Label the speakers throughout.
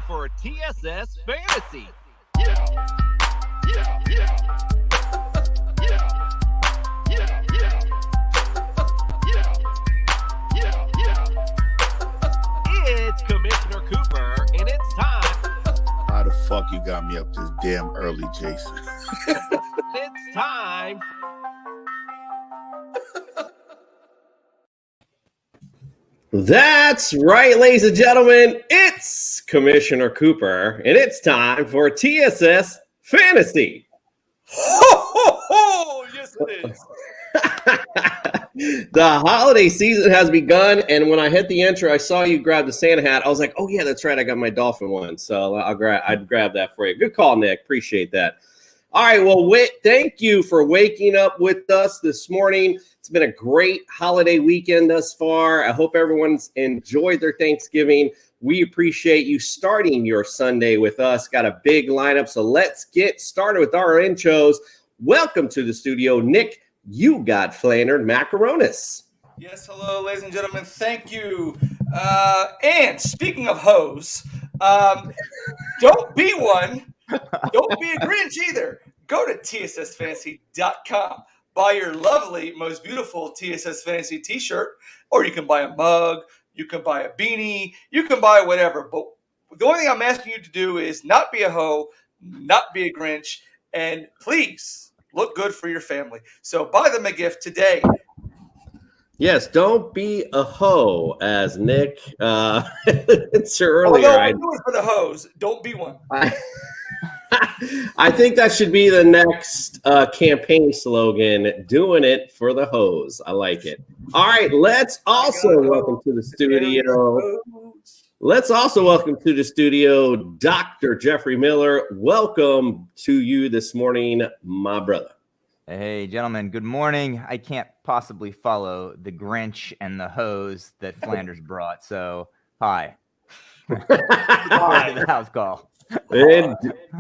Speaker 1: time for TSS Fantasy. It's Commissioner Cooper, and it's time.
Speaker 2: How the fuck you got me up this damn early, Jason?
Speaker 1: It's time.
Speaker 3: That's right, ladies and gentlemen. It's Commissioner Cooper, and it's time for TSS Fantasy.
Speaker 4: Ho, ho, ho! Yes, it is.
Speaker 3: The holiday season has begun, and when I hit the intro, I saw you grab the Santa hat. I was like, oh, yeah, that's right. I got my dolphin one, so I'd grab that for you. Good call, Nick. Appreciate that. All right, well, thank you for waking up with us this morning. It's been a great holiday weekend thus far. I hope everyone's enjoyed their Thanksgiving. We appreciate you starting your Sunday with us. Got a big lineup, so let's get started with our intros. Welcome to the studio, Nick. You got Flannered Macaronis.
Speaker 4: Yes, hello, ladies and gentlemen. Thank you. And speaking of hoes, don't be one. Don't be a Grinch either. Go to tssfantasy.com. Buy your lovely, most beautiful TSS Fantasy t-shirt, or you can buy a mug, you can buy a beanie, you can buy whatever. But the only thing I'm asking you to do is not be a hoe, not be a Grinch, and please look good for your family. So buy them a gift today.
Speaker 3: Yes, don't be a hoe, as Nick it's earlier.
Speaker 4: Although I'm doing for the hoes, don't be one.
Speaker 3: I think that should be the next campaign slogan, doing it for the hose. I like it. All right, let's also welcome to the studio. Let's also welcome to the studio Dr. Jeffrey Miller. Welcome to you this morning, my brother.
Speaker 5: Hey, gentlemen, good morning. I can't possibly follow the Grinch and the hose that Flanders brought, so hi. Hi. The house call.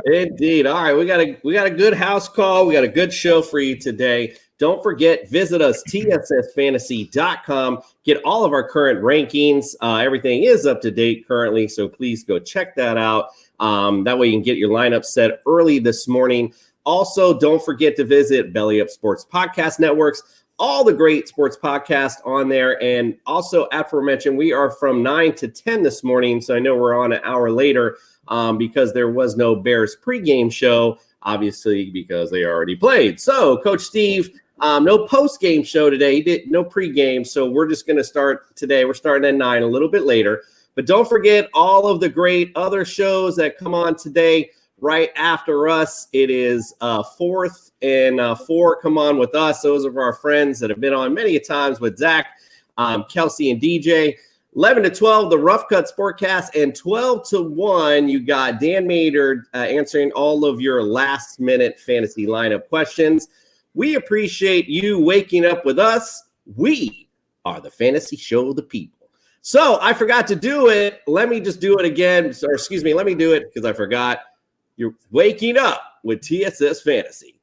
Speaker 3: Indeed. All right, we got a good house call. We got a good show for you today. Don't forget, visit us, tssfantasy.com. Get all of our current rankings. Everything is up to date currently, so please go check that out. That way you can get your lineup set early this morning. Also, don't forget to visit Belly Up Sports Podcast Networks. All the great sports podcasts on there. And also, aforementioned, we are from 9 to 10 this morning, so I know we're on an hour later. Because there was no Bears pregame show, obviously, because they already played. So, Coach Steve, no postgame show today. He did no pregame, so we're just going to start today. We're starting at 9, a little bit later. But don't forget all of the great other shows that come on today right after us. It is 4th and 4 come on with us. Those are our friends that have been on many times with Zach, Kelsey, and DJ. 11 to 12, the Rough Cut Sportcast, and 12 to 1, you got Dan Maynard answering all of your last-minute fantasy lineup questions. We appreciate you waking up with us. We are the fantasy show of the people. So I forgot to do it. Let me just do it again. Or excuse me, let me do it because I forgot. You're waking up with TSS Fantasy.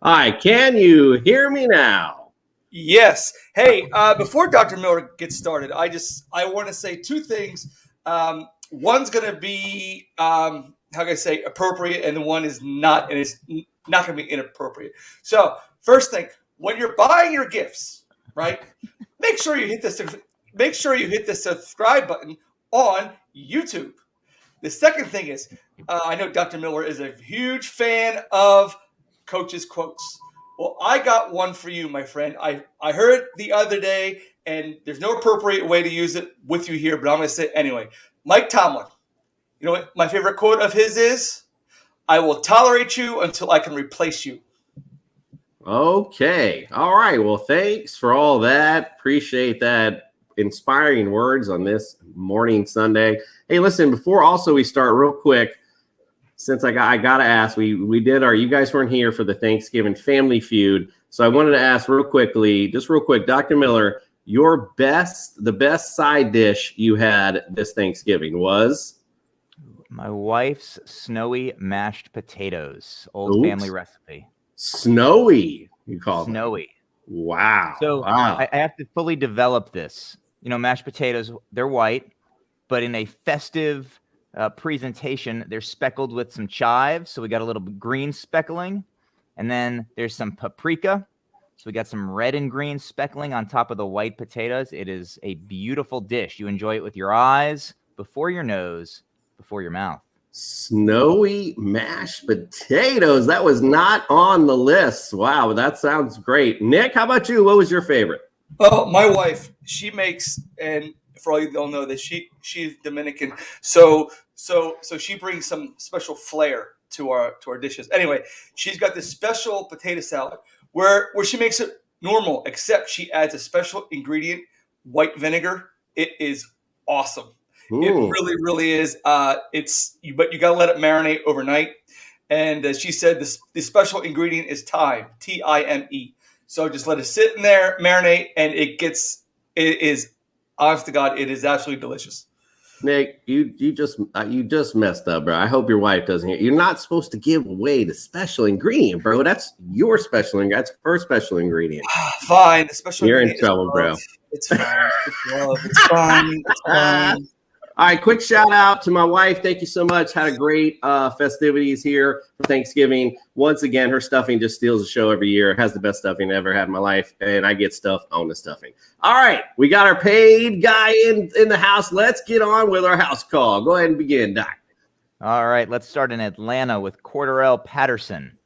Speaker 3: Hi, can you hear me now?
Speaker 4: Yes. Hey, before Dr. Miller gets started, I want to say two things. One's going to be, how can I say, appropriate, and the one is not, and it's not going to be inappropriate. So, first thing, when you're buying your gifts, right, make sure you hit the subscribe button on YouTube. The second thing is, I know Dr. Miller is a huge fan of Coach's quotes. Well, I got one for you, my friend. I heard it the other day, and there's no appropriate way to use it with you here, but I'm going to say it anyway. Mike Tomlin. You know what my favorite quote of his is? I will tolerate you until I can replace you.
Speaker 3: Okay. All right. Well, thanks for all that. Appreciate that inspiring words on this morning Sunday. Hey, listen, before also we start real quick, since I gotta ask, we did you guys weren't here for the Thanksgiving family feud. So I wanted to ask real quick, Dr. Miller, the best side dish you had this Thanksgiving was?
Speaker 5: My wife's snowy mashed potatoes, old family recipe.
Speaker 3: Snowy, you call it?
Speaker 5: Snowy.
Speaker 3: Wow.
Speaker 5: So I have to fully develop this. Mashed potatoes, they're white, but in a festive presentation, they're speckled with some chives. So we got a little green speckling, and then there's some paprika. So we got some red and green speckling on top of the white potatoes. It is a beautiful dish. You enjoy it with your eyes, before your nose, before your mouth.
Speaker 3: Snowy mashed potatoes. That was not on the list. Wow, that sounds great. Nick, how about you? What was your favorite?
Speaker 4: Well, my wife, she makes, and for all you don't know that she's Dominican, so she brings some special flair to our dishes. Anyway, she's got this special potato salad where she makes it normal, except she adds a special ingredient, white vinegar. It is awesome.
Speaker 3: Ooh.
Speaker 4: It really, really is. But you got to let it marinate overnight. And she said the special ingredient is thyme, T-I-M-E. So just let it sit in there, marinate, and it is, honest to God, it is absolutely delicious.
Speaker 3: Nick, you just messed up, bro. I hope your wife doesn't hear. You're not supposed to give away the special ingredient, bro. That's your special ingredient. That's her special ingredient.
Speaker 4: Fine. The special
Speaker 3: You're in
Speaker 4: ingredient
Speaker 3: trouble, bro.
Speaker 4: It's fine. It's love. It's fine. It's fine.
Speaker 3: All right, quick shout out to my wife. Thank you so much. Had a great festivities here for Thanksgiving. Once again, her stuffing just steals the show every year. It has the best stuffing I ever had in my life, and I get stuffed on the stuffing. All right, we got our paid guy in the house. Let's get on with our house call. Go ahead and begin, Doc.
Speaker 5: All right, let's start in Atlanta with Cordarrelle Patterson.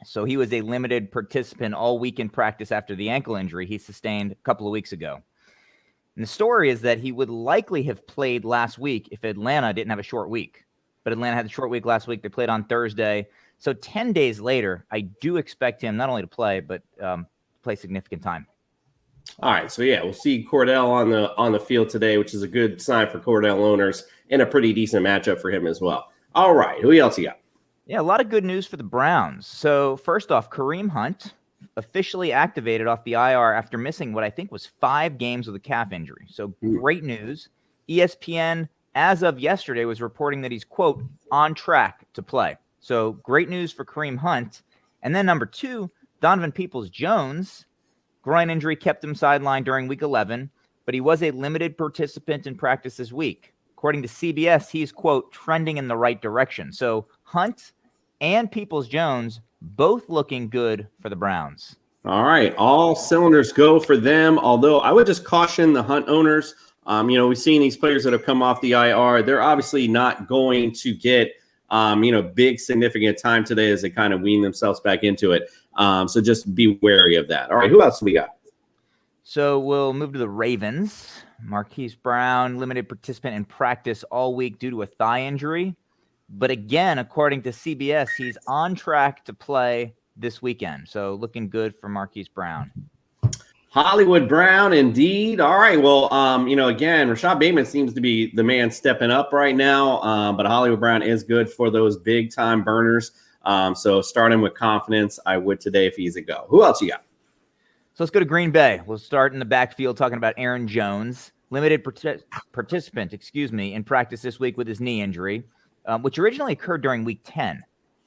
Speaker 5: So he was a limited participant all week in practice after the ankle injury he sustained a couple of weeks ago. And the story is that he would likely have played last week if Atlanta didn't have a short week. But Atlanta had a short week last week. They played on Thursday. So 10 days later, I do expect him not only to play, but play significant time.
Speaker 3: All right, so yeah, we'll see Cordell on the field today, which is a good sign for Cordell owners and a pretty decent matchup for him as well. All right, who else you got?
Speaker 5: Yeah, a lot of good news for the Browns. So first off, Kareem Hunt officially activated off the IR after missing what I think was 5 games with a calf injury. So great news. ESPN, as of yesterday, was reporting that he's, quote, on track to play. So great news for Kareem Hunt. And then number 2, Donovan Peoples-Jones. Groin injury kept him sidelined during week 11, but he was a limited participant in practice this week. According to CBS, he's, quote, trending in the right direction. So Hunt and Peoples-Jones both looking good for the Browns.
Speaker 3: All right. All cylinders go for them. Although I would just caution the Hunt owners. We've seen these players that have come off the IR. They're obviously not going to get, big significant time today as they kind of wean themselves back into it. So just be wary of that. All right. Who else do we got?
Speaker 5: So we'll move to the Ravens. Marquise Brown, limited participant in practice all week due to a thigh injury. But again, according to CBS, he's on track to play this weekend. So looking good for Marquise Brown.
Speaker 3: Hollywood Brown, indeed. All right. Well, again, Rashad Bateman seems to be the man stepping up right now. But Hollywood Brown is good for those big time burners. So start him with confidence. I would today if he's a go. Who else you got?
Speaker 5: So let's go to Green Bay. We'll start in the backfield talking about Aaron Jones, limited participant, in practice this week with his knee injury, which originally occurred during week 10.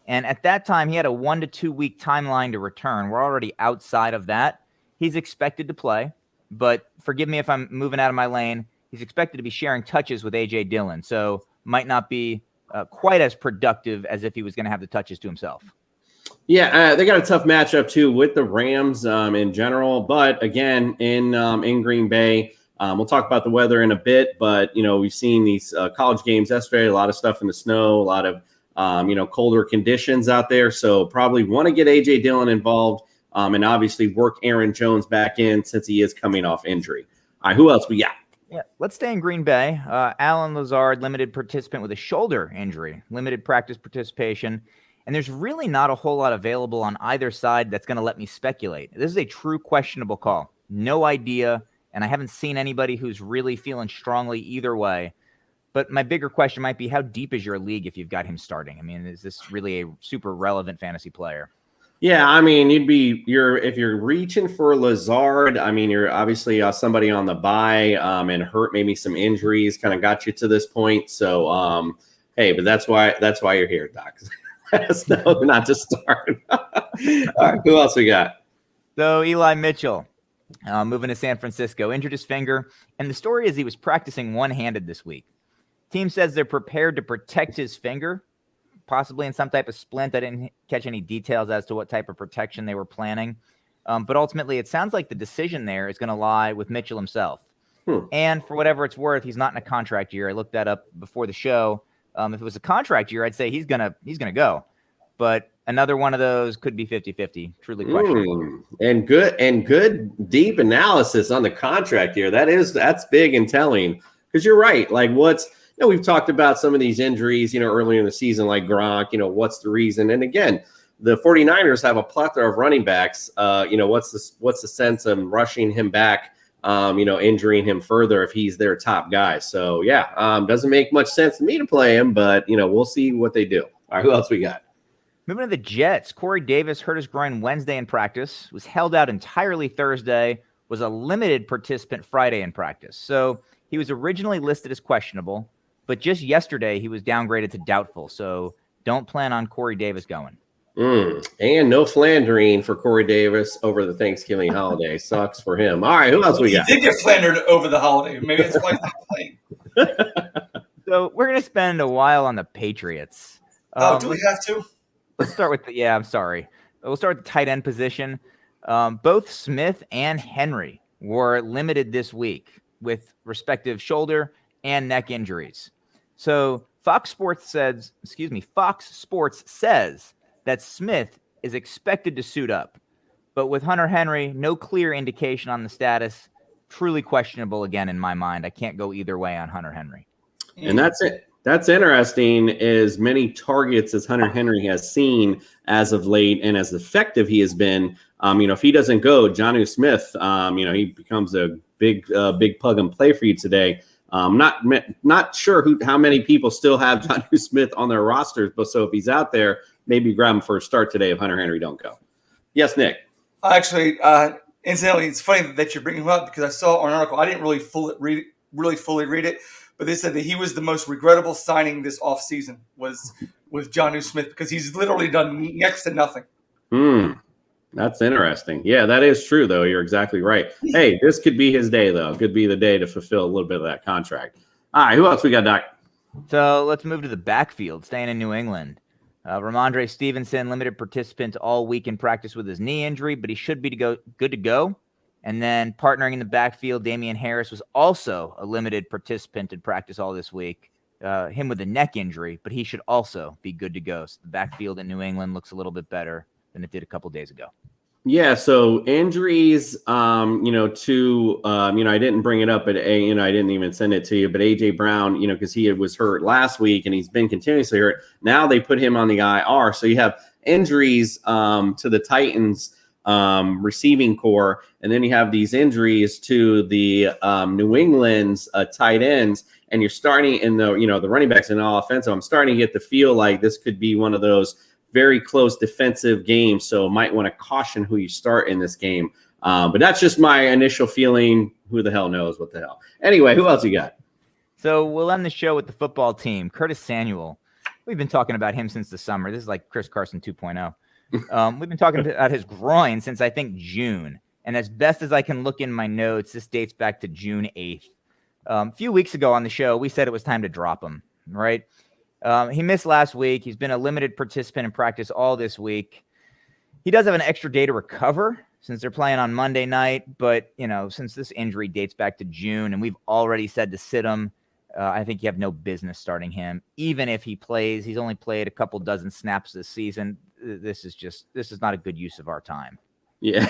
Speaker 5: And at that time, he had a 1 to 2 week timeline to return. We're already outside of that. He's expected to play, but forgive me if I'm moving out of my lane. He's expected to be sharing touches with A.J. Dillon, so might not be quite as productive as if he was going to have the touches to himself.
Speaker 3: Yeah, they got a tough matchup, too, with the Rams in general. But, again, in Green Bay, we'll talk about the weather in a bit. But, we've seen these college games yesterday, a lot of stuff in the snow, a lot of, colder conditions out there. So probably want to get A.J. Dillon involved. And obviously work Aaron Jones back in since he is coming off injury. All right, who else we got?
Speaker 5: Yeah, let's stay in Green Bay. Allen Lazard, limited participant with a shoulder injury, limited practice participation. And there's really not a whole lot available on either side that's going to let me speculate. This is a true questionable call. No idea. And I haven't seen anybody who's really feeling strongly either way. But my bigger question might be, how deep is your league if you've got him starting? I mean, is this really a super relevant fantasy player?
Speaker 3: Yeah, I mean, if you're reaching for Lazard, I mean, you're obviously somebody on the bye and hurt, maybe some injuries kind of got you to this point. So, hey, but that's why you're here, Doc. No, not to start. All right, who else we got?
Speaker 5: So Eli Mitchell, moving to San Francisco, injured his finger, and the story is he was practicing one-handed this week. Team says they're prepared to protect his finger, possibly in some type of splint. I didn't catch any details as to what type of protection they were planning. But ultimately, it sounds like the decision there is going to lie with Mitchell himself. And for whatever it's worth, he's not in a contract year. I looked that up before the show. If it was a contract year, I'd say he's gonna go. But another one of those could be 50-50. Truly questionable.
Speaker 3: And good deep analysis on the contract year. That's big and telling, because you're right. Like we've talked about some of these injuries, earlier in the season, like Gronk, what's the reason? And again, the 49ers have a plethora of running backs. What's the sense of rushing him back, injuring him further if he's their top guy? So, yeah, doesn't make much sense to me to play him, but, we'll see what they do. All right, who else we got?
Speaker 5: Moving to the Jets, Corey Davis hurt his groin Wednesday in practice, was held out entirely Thursday, was a limited participant Friday in practice. So he was originally listed as questionable, but just yesterday he was downgraded to doubtful. So don't plan on Corey Davis going.
Speaker 3: And no Flandering for Corey Davis over the Thanksgiving holiday. Sucks for him. All right, who else we got?
Speaker 4: He did get flandered over the holiday. Maybe that's why he's not playing.
Speaker 5: So we're going to spend a while on the Patriots.
Speaker 4: Do we have to?
Speaker 5: Let's start with I'm sorry. We'll start with the tight end position. Both Smith and Henry were limited this week with respective shoulder and neck injuries. So Fox Sports says that Smith is expected to suit up. But with Hunter Henry, no clear indication on the status. Truly questionable again in my mind. I can't go either way on Hunter Henry.
Speaker 3: And that's it. That's interesting, as many targets as Hunter Henry has seen as of late and as effective he has been. If he doesn't go, Jonnu Smith, he becomes a big plug and play for you today. Not sure how many people still have Jonnu Smith on their rosters, but so if he's out there, maybe grab him for a start today if Hunter Henry don't go. Yes, Nick.
Speaker 4: Actually, incidentally, it's funny that you're bringing him up because I saw an article. I didn't really fully read it, but they said that he was the most regrettable signing this offseason was Jonnu Smith because he's literally done next to nothing.
Speaker 3: That's interesting. Yeah, that is true, though. You're exactly right. Hey, this could be his day, though. Could be the day to fulfill a little bit of that contract. All right, who else we got, Doc?
Speaker 5: So let's move to the backfield, staying in New England. Ramondre Stevenson, limited participant all week in practice with his knee injury, but he should be good to go. And then partnering in the backfield, Damian Harris was also a limited participant in practice all this week. Him with a neck injury, but he should also be good to go. So the backfield in New England looks a little bit better than it did a couple days ago.
Speaker 3: Yeah, so injuries, I didn't bring it up, but I didn't even send it to you. But AJ Brown, because he was hurt last week and he's been continuously hurt. Now they put him on the IR. So you have injuries to the Titans receiving core, and then you have these injuries to the New England's tight ends, and you're starting in the running backs and all offensive. I'm starting to get the feel like this could be one of those very close defensive games, so might want to caution who you start in this game. But that's just my initial feeling. Who the hell knows what the hell? Anyway, who else you got?
Speaker 5: So we'll end the show with the football team. Curtis Samuel. We've been talking about him since the summer. This is like Chris Carson 2.0. We've been talking about his groin since, I think, June. And as best as I can look in my notes, this dates back to June 8th. A few weeks ago on the show, we said it was time to drop him, right? He missed last week. He's been a limited participant in practice all this week. He does have an extra day to recover since they're playing on Monday night. But, since this injury dates back to June and we've already said to sit him, I think you have no business starting him. Even if he plays, he's only played a couple dozen snaps this season. This is not a good use of our time.
Speaker 3: Yeah.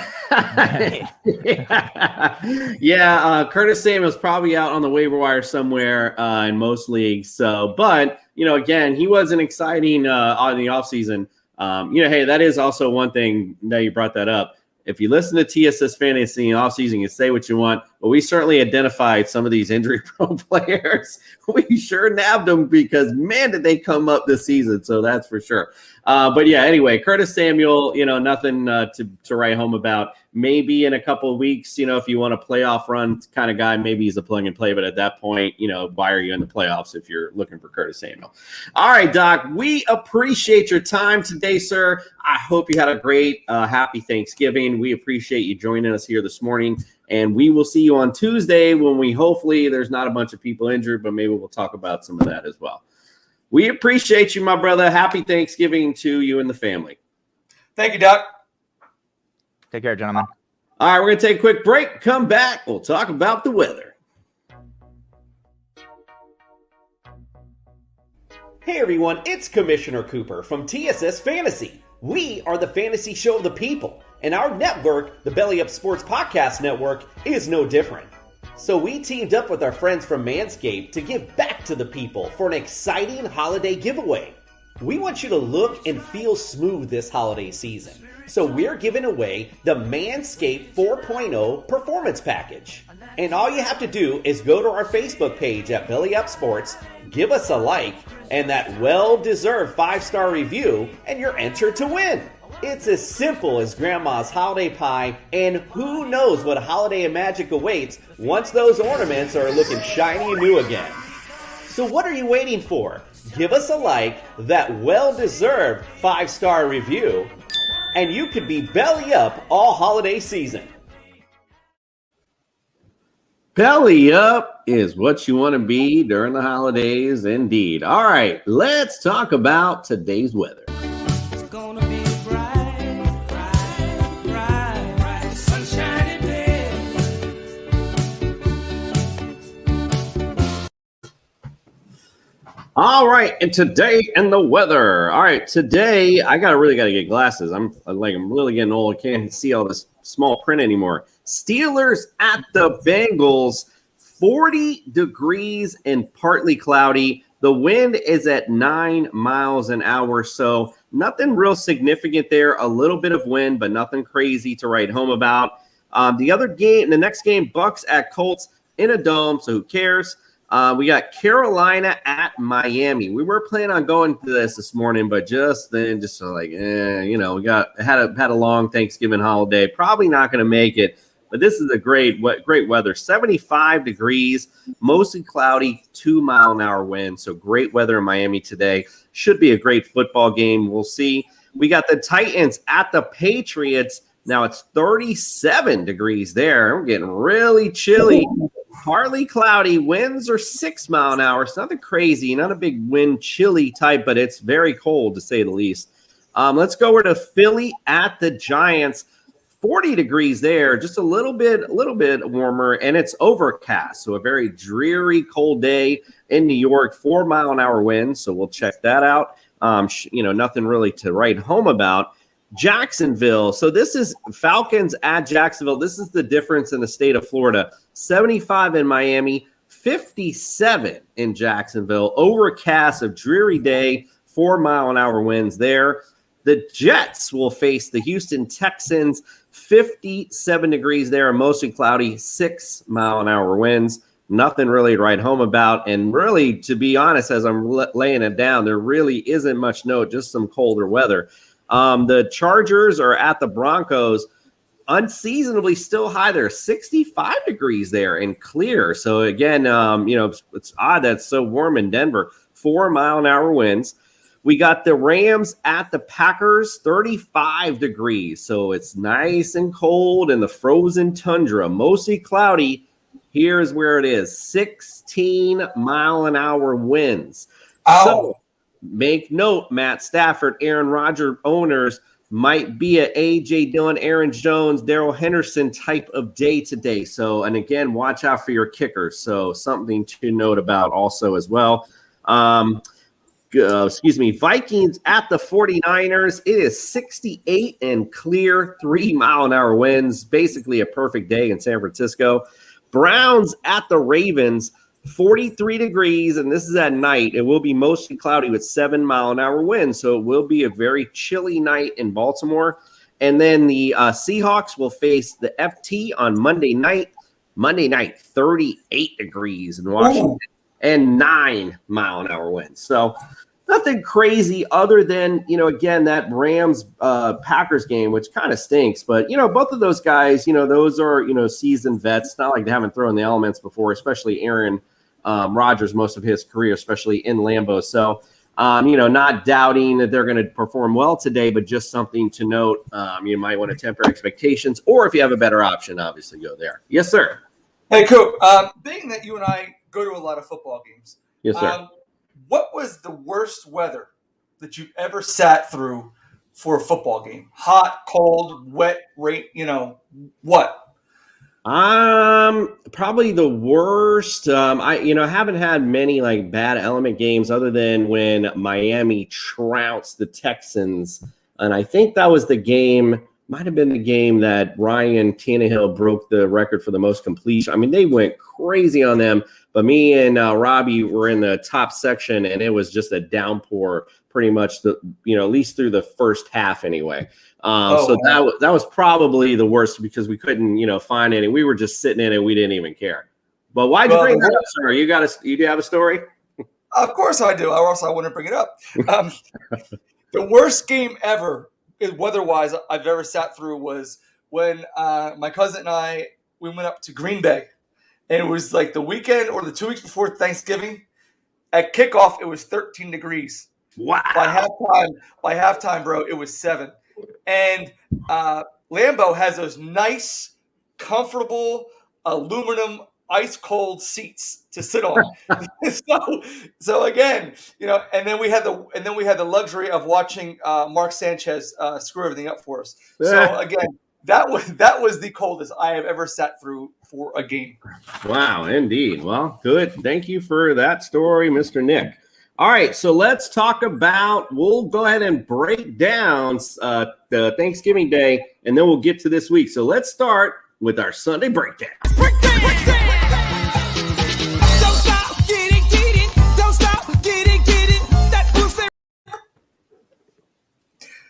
Speaker 3: Curtis Samuel's probably out on the waiver wire somewhere in most leagues. So, but, again, he wasn't exciting on the offseason. Hey, that is also one thing. Now you brought that up. If you listen to TSS Fantasy in offseason, you say what you want, but we certainly identified some of these injury-prone players. We sure nabbed them because, man, did they come up this season. So that's for sure. But yeah, anyway, Curtis Samuel, nothing to write home about. Maybe in a couple of weeks, if you want a playoff run kind of guy, maybe he's a plug and play. But at that point, why are you in the playoffs if you're looking for Curtis Samuel? All right, Doc, we appreciate your time today, sir. I hope you had a great, happy Thanksgiving. We appreciate you joining us here this morning. And we will see you on Tuesday when hopefully there's not a bunch of people injured, but maybe we'll talk about some of that as well. We appreciate you, my brother. Happy Thanksgiving to you and the family.
Speaker 4: Thank you, Doc.
Speaker 5: Take care, gentlemen.
Speaker 3: All right, we're going to take a quick break. Come back. We'll talk about the weather.
Speaker 1: Hey everyone, it's Commissioner Cooper from TSS Fantasy. We are the fantasy show of the people, and our network, the Belly Up Sports Podcast Network, is no different. So we teamed up with our friends from Manscaped to give back to the people for an exciting holiday giveaway. We want you to look and feel smooth this holiday season. So we're giving away the Manscaped 4.0 Performance Package. And all you have to do is go to our Facebook page at Belly Up Sports, give us a like, and that well-deserved 5-star review, and you're entered to win. It's as simple as Grandma's holiday pie, and who knows what holiday magic awaits once those ornaments are looking shiny and new again. So what are you waiting for? Give us a like, that well-deserved 5-star review, and you could be belly up all holiday season.
Speaker 3: Belly up is what you want to be during the holidays, indeed. All right, let's talk about today's weather.
Speaker 6: It's gonna be a bright, bright, bright, bright, sunshiny day.
Speaker 3: All right, and today in the weather. All right, today I really got to get glasses. I'm really getting old. I can't see all this small print anymore. Steelers at the Bengals, 40 degrees and partly cloudy. The wind is at 9 miles an hour, so nothing real significant there. A little bit of wind, but nothing crazy to write home about. The next game, Bucks at Colts in a dome, so who cares? We got Carolina at Miami. We were planning on going to this morning, but we had a long Thanksgiving holiday. Probably not going to make it. But this is a great weather. 75 degrees, mostly cloudy, 2-mile-an-hour wind. So great weather in Miami today. Should be a great football game. We'll see. We got the Titans at the Patriots. Now it's 37 degrees there. We're getting really chilly. Partly cloudy. Winds are 6 mile an hour. It's nothing crazy. Not a big wind, chilly type, but it's very cold to say the least. Let's go over to Philly at the Giants. 40 degrees there, just a little bit warmer, and it's overcast. So a very dreary, cold day in New York, 4-mile-an-hour winds. So we'll check that out. Nothing really to write home about. Jacksonville. So this is Falcons at Jacksonville. This is the difference in the state of Florida. 75 in Miami, 57 in Jacksonville. Overcast, a dreary day, 4-mile-an-hour winds there. The Jets will face the Houston Texans, 57 degrees there, mostly cloudy, 6-mile-an-hour winds. Nothing really to write home about. And really, to be honest, as I'm laying it down, there really isn't much note, just some colder weather. The Chargers are at the Broncos, unseasonably still high there, 65 degrees there and clear. So again, it's odd that it's so warm in Denver, 4-mile-an-hour winds. We got the Rams at the Packers, 35 degrees. So it's nice and cold in the frozen tundra, mostly cloudy. Here's where it is, 16-mile-an-hour winds.
Speaker 4: Ow.
Speaker 3: So make note, Matt Stafford, Aaron Rodgers owners might be a A.J. Dillon, Aaron Jones, Darrell Henderson type of day today. So, and again, watch out for your kickers. So something to note about also as well. Vikings at the 49ers. It is 68 and clear, 3-mile-an-hour winds. Basically a perfect day in San Francisco. Browns at the Ravens, 43 degrees, and this is at night. It will be mostly cloudy with 7-mile-an-hour winds, so it will be a very chilly night in Baltimore. And then the Seahawks will face the FT on Monday night. Monday night, 38 degrees in Washington and 9-mile-an-hour winds. So nothing crazy other than, again, that Rams Packers game, which kind of stinks. But, both of those guys, those are, seasoned vets. It's not like they haven't thrown the elements before, especially Aaron Rodgers, most of his career, especially in Lambeau. So, not doubting that they're going to perform well today, but just something to note. You might want to temper expectations, or if you have a better option, obviously go there. Yes, sir.
Speaker 4: Hey, Coop, being that you and I go to a lot of football games,
Speaker 3: Yes, sir.
Speaker 4: What was the worst weather that you've ever sat through for a football game? Hot, cold, wet, rain, what?
Speaker 3: Probably the worst. I haven't had many like bad element games other than when Miami trounced the Texans. And I think that was the game, might have been the game that Ryan Tannehill broke the record for the most completion. I mean, they went crazy on them, but me and Robbie were in the top section, and it was just a downpour pretty much at least through the first half anyway. So that was probably the worst because we couldn't, find any. We were just sitting in it. We didn't even care. But why'd you bring that up, sir? You do have a story?
Speaker 4: Of course I do, or else I wouldn't bring it up. The worst game ever, weather-wise, I've ever sat through was when my cousin and I, we went up to Green Bay. And it was like the weekend or the 2 weeks before Thanksgiving. At kickoff, it was 13 degrees.
Speaker 3: Wow.
Speaker 4: By halftime, bro, it was 7. And Lambeau has those nice, comfortable, aluminum, ice cold seats to sit on. so again, and then we had the luxury of watching Mark Sanchez screw everything up for us. So again, that was the coldest I have ever sat through for a game.
Speaker 3: Wow, indeed. Well, good. Thank you for that story, Mr. Nick. All right, so let's talk about, we'll go ahead and break down the Thanksgiving Day, and then we'll get to this week. So let's start with our Sunday breakdown.
Speaker 6: Don't stop, get it. Don't stop, get it. That pussy.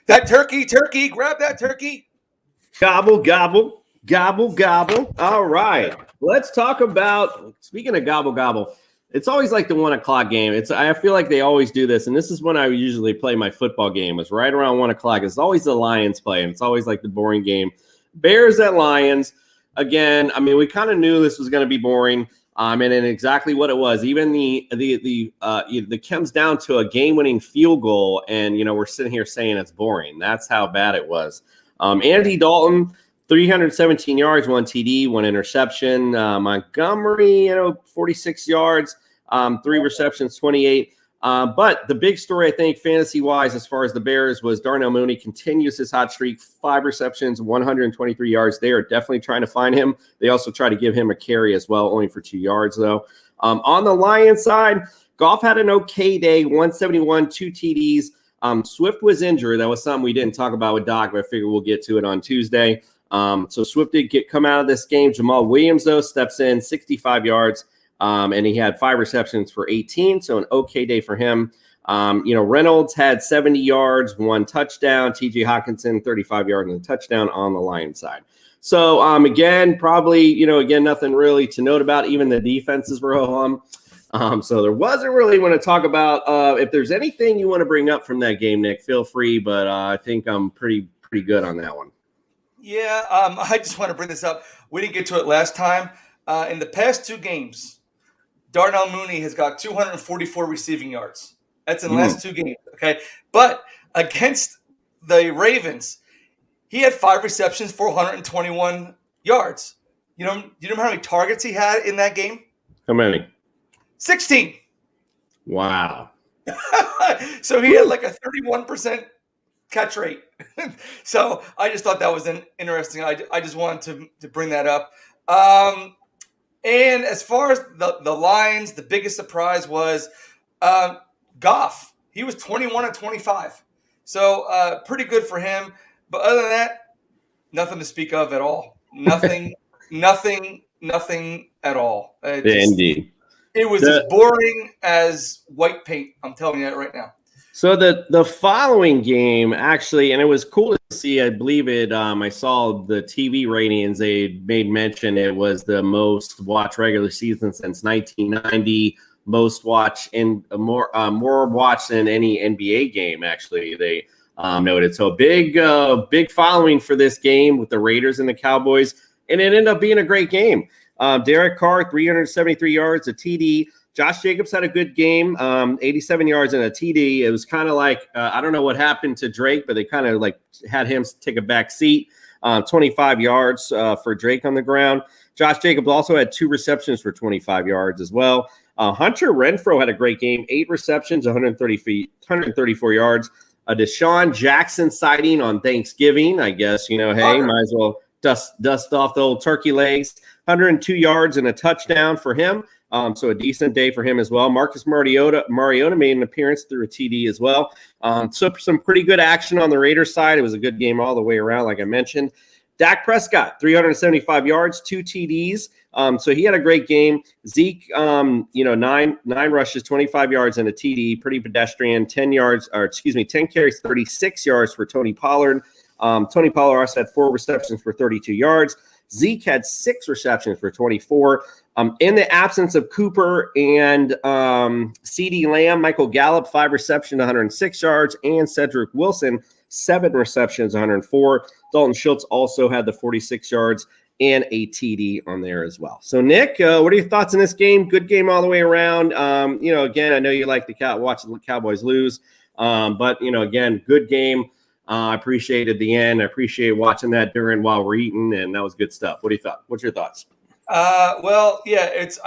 Speaker 4: That turkey, grab that turkey.
Speaker 3: Gobble, gobble, gobble, gobble. All right, let's talk about, speaking of gobble, gobble, it's always like the 1 o'clock game. I feel like they always do this, and this is when I usually play my football game. It's right around 1 o'clock. It's always the Lions play, and it's always like the boring game. Bears at Lions. Again, I mean, we kind of knew this was going to be boring, and exactly what it was. Even it comes down to a game-winning field goal, and we're sitting here saying it's boring. That's how bad it was. Andy Dalton, 317 yards, 1 TD, 1 interception. Montgomery, 46 yards, 3 receptions, 28. But the big story, I think, fantasy-wise, as far as the Bears, was Darnell Mooney continues his hot streak, 5 receptions, 123 yards. They are definitely trying to find him. They also try to give him a carry as well, only for 2 yards, though. On the Lions side, Goff had an okay day, 171, 2 TDs. Swift was injured. That was something we didn't talk about with Doc, but I figure we'll get to it on Tuesday. So Swift did come out of this game. Jamal Williams, though, steps in 65 yards, and he had 5 receptions for 18, so an okay day for him. Reynolds had 70 yards, 1 touchdown. TJ Hawkinson, 35 yards and a touchdown on the Lions side. So, again, probably, nothing really to note about. Even the defenses were home. So there wasn't really want to talk about. If there's anything you want to bring up from that game, Nick, feel free, but I think I'm pretty good on that one.
Speaker 4: Yeah, I just want to bring this up. We didn't get to it last time. In the past 2 games, Darnell Mooney has got 244 receiving yards. That's in the last 2 games, okay? But against the Ravens, he had 5 receptions for 121 yards. You know how many targets he had in that game?
Speaker 3: How many?
Speaker 4: 16.
Speaker 3: Wow.
Speaker 4: So he had like a 31% catch rate. So I just thought that was interesting. I just wanted to bring that up. And as far as the Lions, the biggest surprise was Goff. He was 21-25. So pretty good for him. But other than that, nothing to speak of at all. Nothing at all.
Speaker 3: Indeed.
Speaker 4: It was as boring as white paint. I'm telling you that right now.
Speaker 3: So the following game actually, and it was cool to see. I believe it. I saw the TV ratings. They made mention it was the most watched regular season since 1990. Most watched and more watched than any NBA game. Actually, they noted. So big following for this game with the Raiders and the Cowboys, and it ended up being a great game. Derek Carr, 373 yards, a TD. Josh Jacobs had a good game, 87 yards and a TD. It was kind of like, I don't know what happened to Drake, but they kind of like had him take a back seat. 25 yards for Drake on the ground. Josh Jacobs also had 2 receptions for 25 yards as well. Hunter Renfrow had a great game, 8 receptions, 134 yards. Deshaun Jackson sighting on Thanksgiving. I guess, hey, might as well dust off the old turkey legs. 102 yards and a touchdown for him. So a decent day for him as well. Marcus Mariota made an appearance through a TD as well. So some pretty good action on the Raiders side. It was a good game all the way around, like I mentioned. Dak Prescott, 375 yards, 2 TDs. So he had a great game. Zeke, 9 rushes, 25 yards and a TD, pretty pedestrian. 10 carries, 36 yards for Tony Pollard. Tony Pollard also had 4 receptions for 32 yards. Zeke had 6 receptions for 24. In the absence of Cooper and CeeDee Lamb, Michael Gallup, 5 receptions, 106 yards, and Cedric Wilson, 7 receptions, 104. Dalton Schultz also had the 46 yards and a TD on there as well. So, Nick, what are your thoughts on this game? Good game all the way around. Again, I know you like watch the Cowboys lose, but again, good game. I appreciated the end. I appreciate watching that while we're eating, and that was good stuff. What do you thought? What's your thoughts?
Speaker 4: I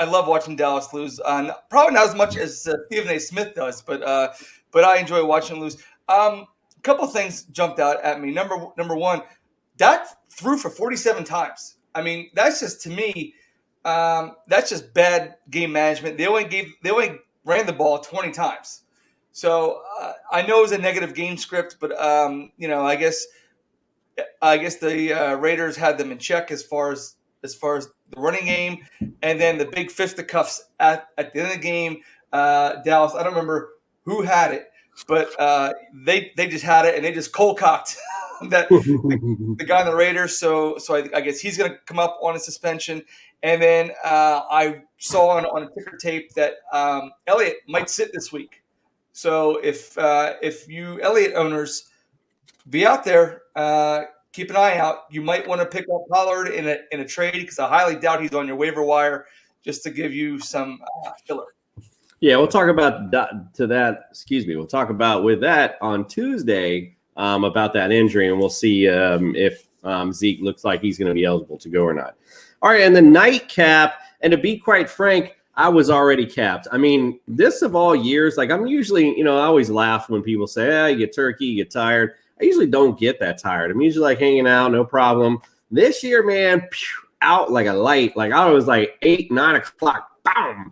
Speaker 4: love watching Dallas lose. Probably not as much as Stephen A. Smith does, but I enjoy watching him lose. A couple of things jumped out at me. Number one, Dak threw for 47 times. I mean, that's just, to me, that's just bad game management. They only ran the ball 20 times. So I know it was a negative game script, but I guess the Raiders had them in check as far as the running game, and then the big fisticuffs at the end of the game. Dallas, I don't remember who had it, but they just had it and they just cold cocked the guy in the Raiders. So I guess he's going to come up on a suspension. And then I saw on a ticker tape that Elliott might sit this week. So if you Elliott owners, be out there, keep an eye out. You might want to pick up Pollard in a trade, because I highly doubt he's on your waiver wire, just to give you some filler.
Speaker 3: Yeah, we'll talk about We'll talk about with that on Tuesday about that injury, and we'll see if Zeke looks like he's going to be eligible to go or not. All right, and the nightcap, and to be quite frank, I was already capped. I mean, this of all years, like I'm usually, I always laugh when people say, you get turkey, you get tired. I usually don't get that tired. I'm usually like hanging out, no problem. This year, man, out like a light. Like I was like 8, 9 o'clock, bam.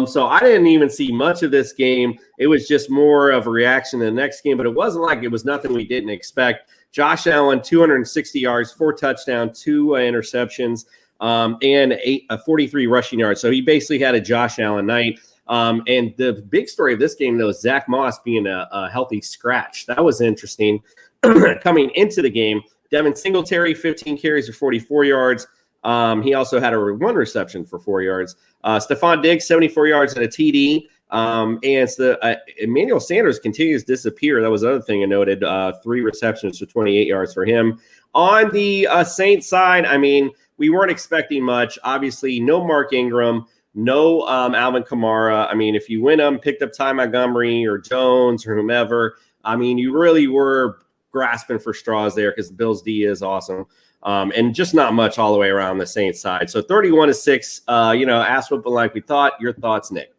Speaker 3: So I didn't even see much of this game. It was just more of a reaction to the next game, but it wasn't like it was nothing we didn't expect. Josh Allen, 260 yards, 4 touchdowns, 2 interceptions, and 43 rushing yards. So he basically had a Josh Allen night. And the big story of this game, though, is Zach Moss being a healthy scratch. That was interesting. Coming into the game, Devin Singletary, 15 carries for 44 yards. He also had 1 reception for 4 yards. Stephon Diggs, 74 yards and a TD. And Emmanuel Sanders continues to disappear. That was the other thing I noted. 3 receptions for 28 yards for him. On the Saints side, I mean, we weren't expecting much. Obviously, no Mark Ingram. No Alvin Kamara. I mean, if you went up, picked up Ty Montgomery or Jones or whomever, I mean, you really were grasping for straws there, because the Bills' D is awesome. And just not much all the way around the Saints side. So 31-6, ass whooping like we thought. Your thoughts, Nick?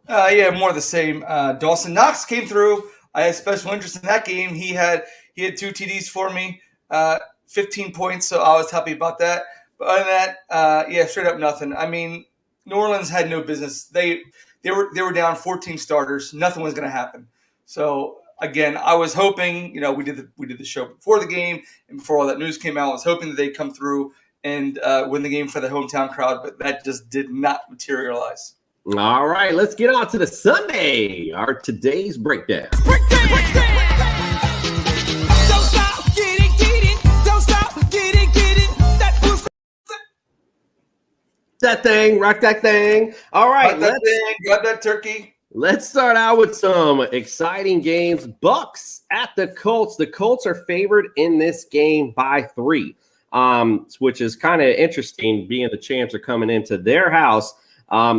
Speaker 4: More of the same. Dawson Knox came through. I had special interest in that game. He had 2 TDs for me, 15 points, so I was happy about that. But other than that, straight up nothing. I mean, New Orleans had no business. They were down 14 starters. Nothing was going to happen. So again, I was hoping. We did the show before the game and before all that news came out. I was hoping that they'd come through and win the game for the hometown crowd, but that just did not materialize.
Speaker 3: All right, let's get on to the Sunday, our today's breakdown.
Speaker 6: Don't stop, get it. Don't stop, get it. That pussy.
Speaker 3: That thing, rock that thing. All right,
Speaker 4: Got that turkey.
Speaker 3: let's start out with some exciting games. Bucks at the Colts. The Colts are favored in this game by 3, which is kind of interesting, being the champs are coming into their house.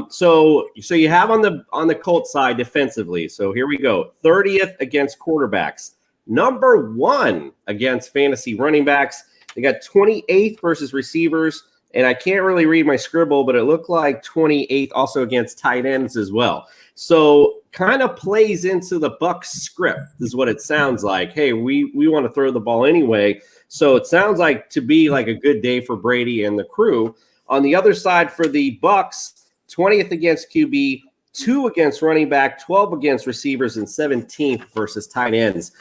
Speaker 3: So you have on the Colts side defensively. So here we go. 30th against quarterbacks. Number 1 against fantasy running backs. They got 28th versus receivers. And I can't really read my scribble, but it looked like 28th also against tight ends as well. So kind of plays into the Bucs script is what it sounds like. Hey, we want to throw the ball anyway. So it sounds like to be like a good day for Brady and the crew. On the other side for the Bucs, 20th against QB, 2 against running back, 12 against receivers, and 17th versus tight ends.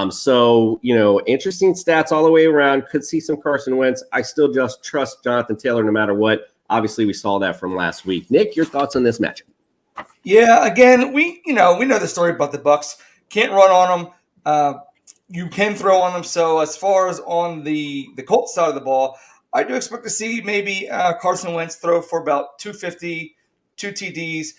Speaker 3: So, interesting stats all the way around. Could see some Carson Wentz. I still just trust Jonathan Taylor no matter what. Obviously, we saw that from last week. Nick, your thoughts on this matchup?
Speaker 4: Yeah, again, we know the story about the Bucs. Can't run on them. You can throw on them. So as far as on the Colts side of the ball, I do expect to see maybe Carson Wentz throw for about 250, 2 TDs.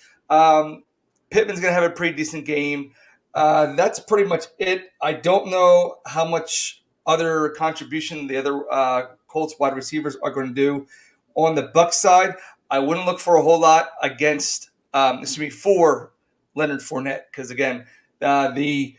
Speaker 4: Pittman's going to have a pretty decent game. That's pretty much it. I don't know how much other contribution the other Colts wide receivers are going to do. On the Bucs side, I wouldn't look for a whole lot against for Leonard Fournette, because again, the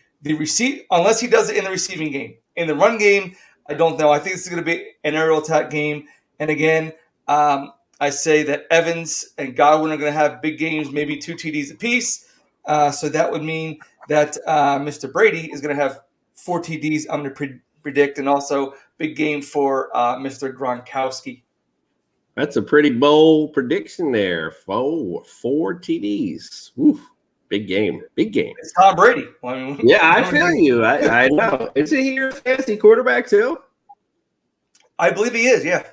Speaker 4: unless he does it in the receiving game. In the run game, I don't know. I think this is going to be an aerial attack game. And again, I say that Evans and Godwin are going to have big games, maybe 2 TDs apiece. So that would mean that Mr. Brady is going to have 4 TDs, I'm going to predict, and also big game for Mr. Gronkowski.
Speaker 3: That's a pretty bold prediction there. 4 TDs. Oof. Big game. Big game.
Speaker 4: It's Tom Brady.
Speaker 3: Yeah, I feel you. I know. Is he your fantasy quarterback too?
Speaker 4: I believe he is, yeah.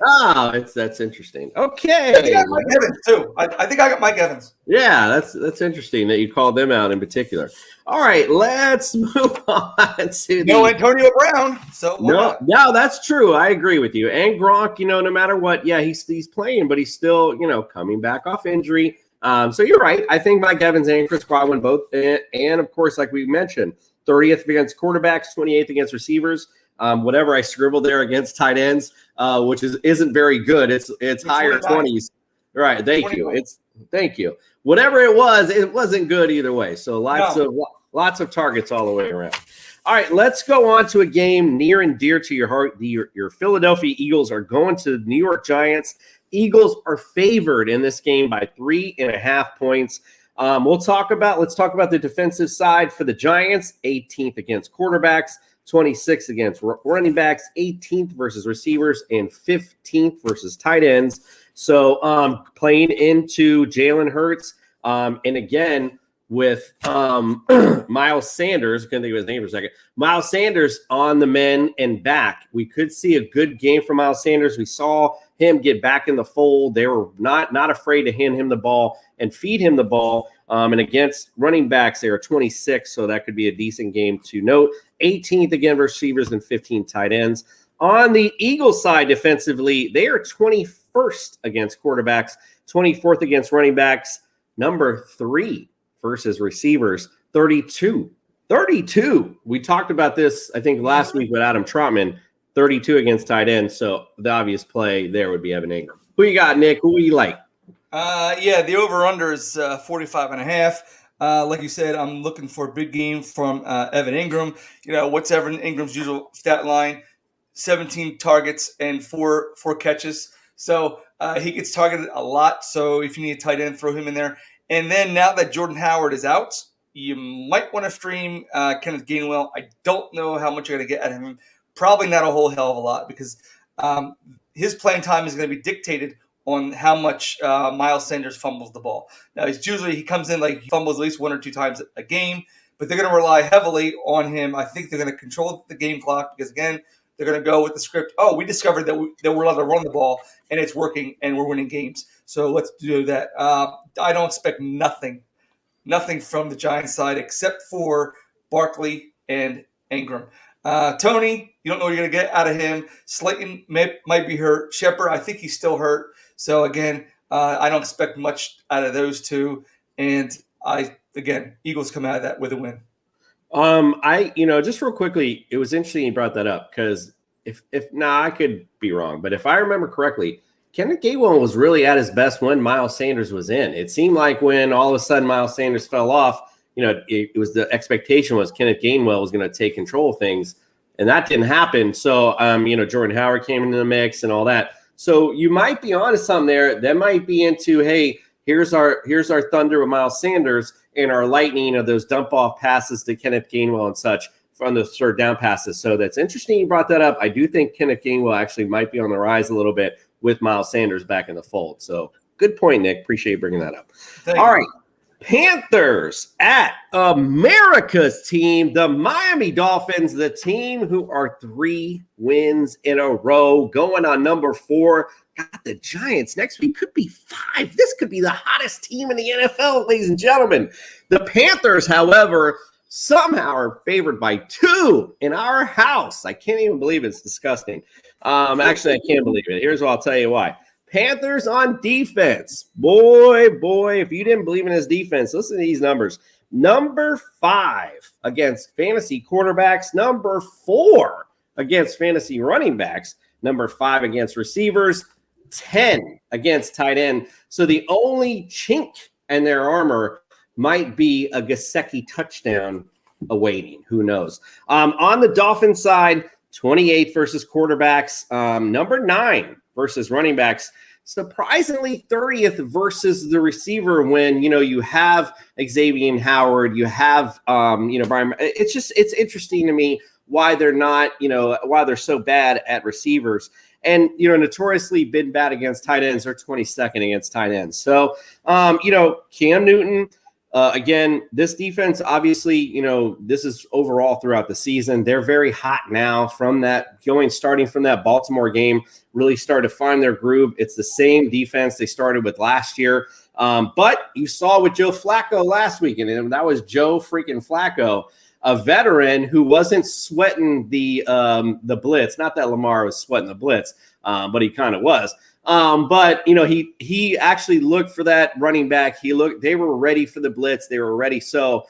Speaker 3: That's interesting.
Speaker 4: I
Speaker 3: Okay.
Speaker 4: think I got Mike Evans, too. I think I got Mike Evans.
Speaker 3: Yeah, that's interesting that you called them out in particular. All right, let's move on to
Speaker 4: No Antonio Brown. So
Speaker 3: no, that's true. I agree with you. And Gronk, no matter what, yeah, he's playing, but he's still, coming back off injury. So you're right. I think Mike Evans and Chris Godwin both, and of course, like we mentioned, 30th against quarterbacks, 28th against receivers. Whatever I scribbled there against tight ends, which isn't very good. It's higher 20s. Right. Thank
Speaker 4: 21.
Speaker 3: you. Thank you. Whatever it wasn't good either way. So lots of targets all the way around. All right, let's go on to a game near and dear to your heart. Your Philadelphia Eagles are going to the New York Giants. Eagles are favored in this game by 3.5 points. Let's talk about the defensive side for the Giants. 18th against quarterbacks, 26th against running backs, 18th versus receivers, and 15th versus tight ends. So playing into Jalen Hurts, and again with Miles Sanders, I couldn't think of his name for a second. Miles Sanders on the men and back. We could see a good game from Miles Sanders. We saw him get back in the fold. They were not afraid to hand him the ball and feed him the ball. And against running backs, they are 26, so that could be a decent game to note. 18th again receivers and 15 tight ends. On the Eagles side defensively, they are 21st against quarterbacks, 24th against running backs, number 3 versus receivers, 32. We talked about this, I think, last week with Adam Trotman, 32 against tight ends. So the obvious play there would be Evan Ingram. Who you got, Nick? Who do you like?
Speaker 4: The over-under is 45.5. Like you said, I'm looking for a big game from Evan Ingram. What's Evan Ingram's usual stat line? 17 targets and four catches. So he gets targeted a lot. So if you need a tight end, throw him in there. And then now that Jordan Howard is out, you might want to stream Kenneth Gainwell. I don't know how much you're going to get out of him. Probably not a whole hell of a lot, because his playing time is going to be dictated on how much Miles Sanders fumbles the ball. Now, he comes in like he fumbles at least 1 or 2 times a game, but they're going to rely heavily on him. I think they're going to control the game clock because, again, they're going to go with the script. Oh, we discovered that we're allowed to run the ball, and it's working, and we're winning games. So let's do that. I don't expect nothing from the Giants side except for Barkley and Ingram. Tony, you don't know what you're going to get out of him. Slayton might be hurt. Shepard, I think he's still hurt. So, again, I don't expect much out of those two. And, Eagles come out of that with a win.
Speaker 3: Just real quickly, it was interesting you brought that up because I could be wrong. But if I remember correctly, Kenneth Gainwell was really at his best when Miles Sanders was in. It seemed like when all of a sudden Miles Sanders fell off, it was the expectation was Kenneth Gainwell was going to take control of things, and that didn't happen. So, Jordan Howard came into the mix and all that. So you might be onto something there. That might be into, hey, here's our thunder with Miles Sanders and our lightning of those dump off passes to Kenneth Gainwell and such from the third down passes. So that's interesting you brought that up. I do think Kenneth Gainwell actually might be on the rise a little bit with Miles Sanders back in the fold. So good point, Nick. Appreciate you bringing that up. All right. Panthers at America's team, the Miami Dolphins, the team who are 3 wins in a row, going on number 4. Got the Giants next week. Could be 5. This could be the hottest team in the NFL, ladies and gentlemen. The Panthers, however, somehow are favored by 2 in our house. I can't even believe it. It's disgusting. Actually, I can't believe it. Here's what I'll tell you why. Panthers on defense. Boy, if you didn't believe in his defense, listen to these numbers. Number 5 against fantasy quarterbacks. Number 4 against fantasy running backs. Number 5 against receivers. 10 against tight end. So the only chink in their armor might be a Gesicki touchdown awaiting. Who knows? On the Dolphins side, 28 versus quarterbacks. Number 9 versus running backs. Surprisingly 30th versus the receiver when, you have Xavier Howard, you have, Brian. It's interesting to me why they're not, why they're so bad at receivers. And, notoriously been bad against tight ends. They're 22nd against tight ends. So, Cam Newton, again, this defense, obviously, this is overall throughout the season. They're very hot now starting from that Baltimore game, really started to find their groove. It's the same defense they started with last year. But you saw with Joe Flacco last week, and that was Joe freaking Flacco, a veteran who wasn't sweating the blitz. Not that Lamar was sweating the blitz, but he kind of was. But he actually looked for that running back. They were ready for the blitz. They were ready. So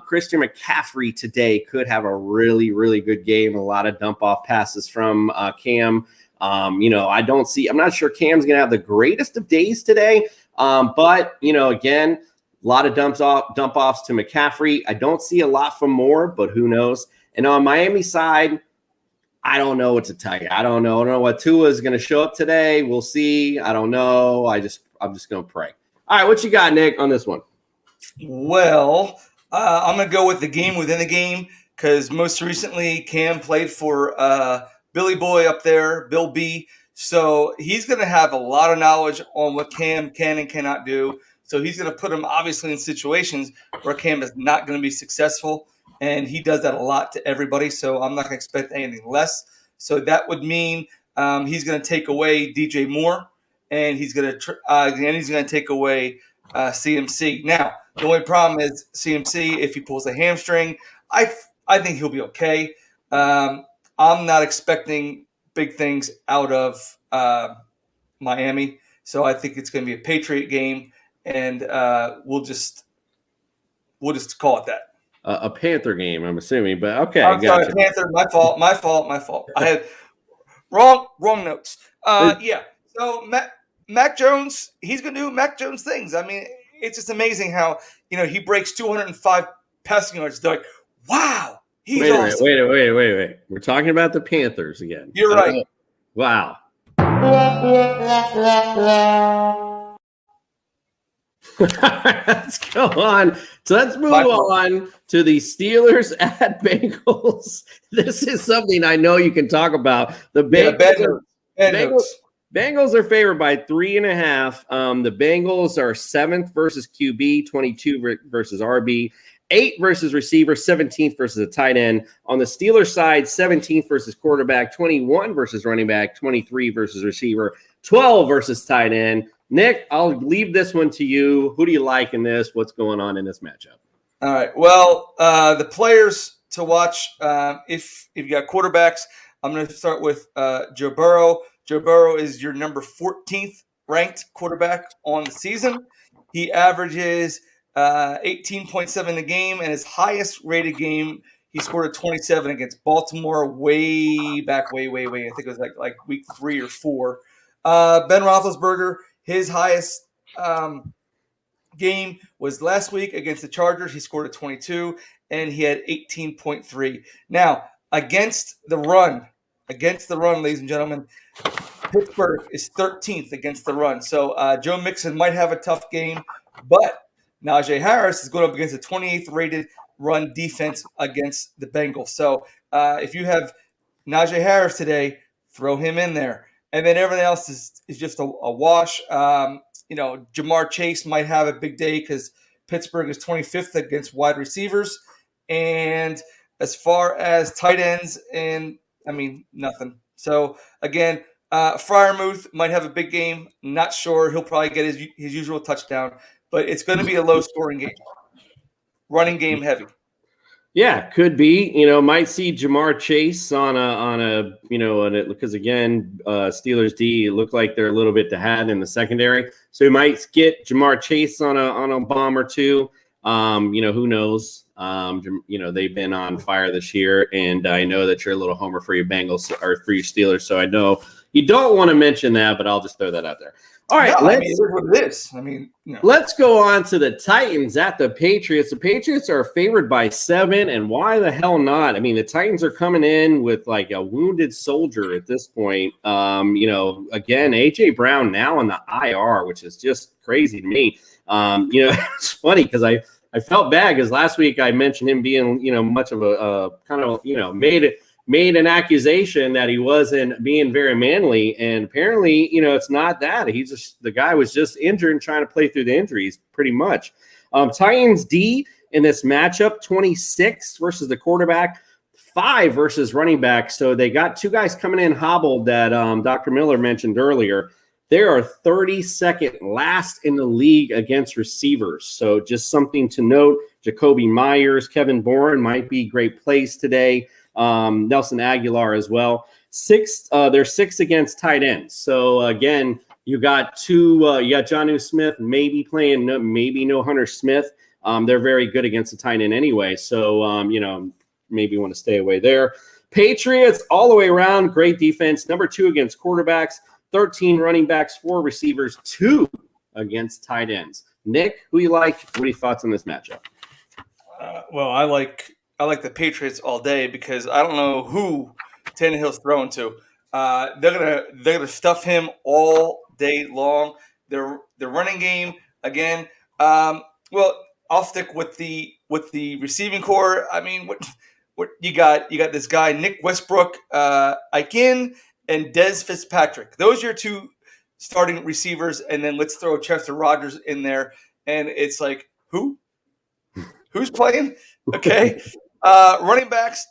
Speaker 3: Christian McCaffrey today could have a really, really good game. A lot of dump off passes from Cam. I'm not sure Cam's going to have the greatest of days today. But again, a lot of dump offs to McCaffrey. I don't see a lot from Moore, but who knows? And on Miami side, I don't know what to tell you. I don't know what Tua is going to show up today. We'll see. I don't know. I'm just going to pray. All right, what you got, Nick, on this one?
Speaker 4: Well, I'm going to go with the game within the game because most recently Cam played for Billy Boy up there, Bill B. So he's going to have a lot of knowledge on what Cam can and cannot do. So he's going to put him obviously in situations where Cam is not going to be successful. And he does that a lot to everybody. So I'm not going to expect anything less. So that would mean he's going to take away DJ Moore and he's going to take away CMC. Now, the only problem is CMC, if he pulls a hamstring, I think he'll be okay. I'm not expecting big things out of Miami. So I think it's going to be a Patriot game. And we'll just call it that.
Speaker 3: A Panther game, I'm assuming, but okay.
Speaker 4: I'm sorry, Panther. My fault. I had wrong notes. Yeah. So Mac Jones, he's going to do Mac Jones things. I mean, it's just amazing how he breaks 205 passing yards. They're like, wow, he's awesome.
Speaker 3: Wait. We're talking about the Panthers again.
Speaker 4: You're right.
Speaker 3: Wow. Let's go on. So let's move on to the Steelers at Bengals. This is something I know you can talk about. The Bengals are favored by 3.5. The Bengals are 7th versus QB, 22 versus RB, 8 versus receiver, 17th versus a tight end. On the Steelers side, 17th versus quarterback, 21 versus running back, 23 versus receiver, 12 versus tight end. Nick, I'll leave this one to you. Who do you like in this? What's going on in this matchup?
Speaker 4: All right. Well, the players to watch, if you got quarterbacks, I'm going to start with Joe Burrow. Joe Burrow is your number 14th ranked quarterback on the season. He averages 18.7 a game, and his highest rated game, he scored a 27 against Baltimore way back, way. I think it was like week 3 or 4. Ben Roethlisberger, his highest game was last week against the Chargers. He scored a 22, and he had 18.3. Now, against the run, ladies and gentlemen, Pittsburgh is 13th against the run. So Joe Mixon might have a tough game, but Najee Harris is going up against a 28th rated run defense against the Bengals. So if you have Najee Harris today, throw him in there. And then everything else is just a wash. Jamar Chase might have a big day because Pittsburgh is 25th against wide receivers. And as far as tight ends, nothing. So, again, Freiermuth might have a big game. Not sure. He'll probably get his usual touchdown. But it's going to be a low-scoring game. Running game heavy.
Speaker 3: Yeah, could be. Might see Jamar Chase because again, Steelers D look like they're a little bit to have in the secondary, so you might get Jamar Chase on a bomb or two. Who knows? They've been on fire this year, and I know that you're a little homer for your Bengals or for your Steelers, so I know you don't want to mention that, but I'll just throw that out there. All right,
Speaker 4: it is what it is.
Speaker 3: Let's go on to the Titans at the Patriots. The Patriots are favored by 7, and why the hell not? The Titans are coming in with like a wounded soldier at this point. Again, A.J. Brown now on the IR, which is just crazy to me. It's funny because I felt bad because last week I mentioned him being, much of a kind of, made an accusation that he wasn't being very manly, and apparently, it's not that. The guy was just injured and trying to play through the injuries pretty much. Titans D in this matchup, 26 versus the quarterback, 5 versus running back. So they got 2 guys coming in hobbled that Dr. Miller mentioned earlier. They are 32nd last in the league against receivers. So just something to note. Jacoby Myers, Kevin Bourne might be great plays today. Nelson Aguilar as well. They're 6th against tight ends. So again, you got 2. You got Jonnu Smith maybe playing, maybe no Hunter Smith. They're very good against the tight end anyway. So maybe you want to stay away there. Patriots all the way around, great defense. Number 2 against quarterbacks, 13 running backs, 4 receivers, 2 against tight ends. Nick, who you like? What are your thoughts on this matchup?
Speaker 4: Well, I like the Patriots all day because I don't know who Tannehill's throwing to. They're gonna stuff him all day long. Their running game again. Well, I'll stick with the receiving core. What you got? You got this guy Nick Westbrook, Aiken, and Dez Fitzpatrick. Those are your 2 starting receivers, and then let's throw Chester Rogers in there, and it's like who's playing? Okay. Running backs,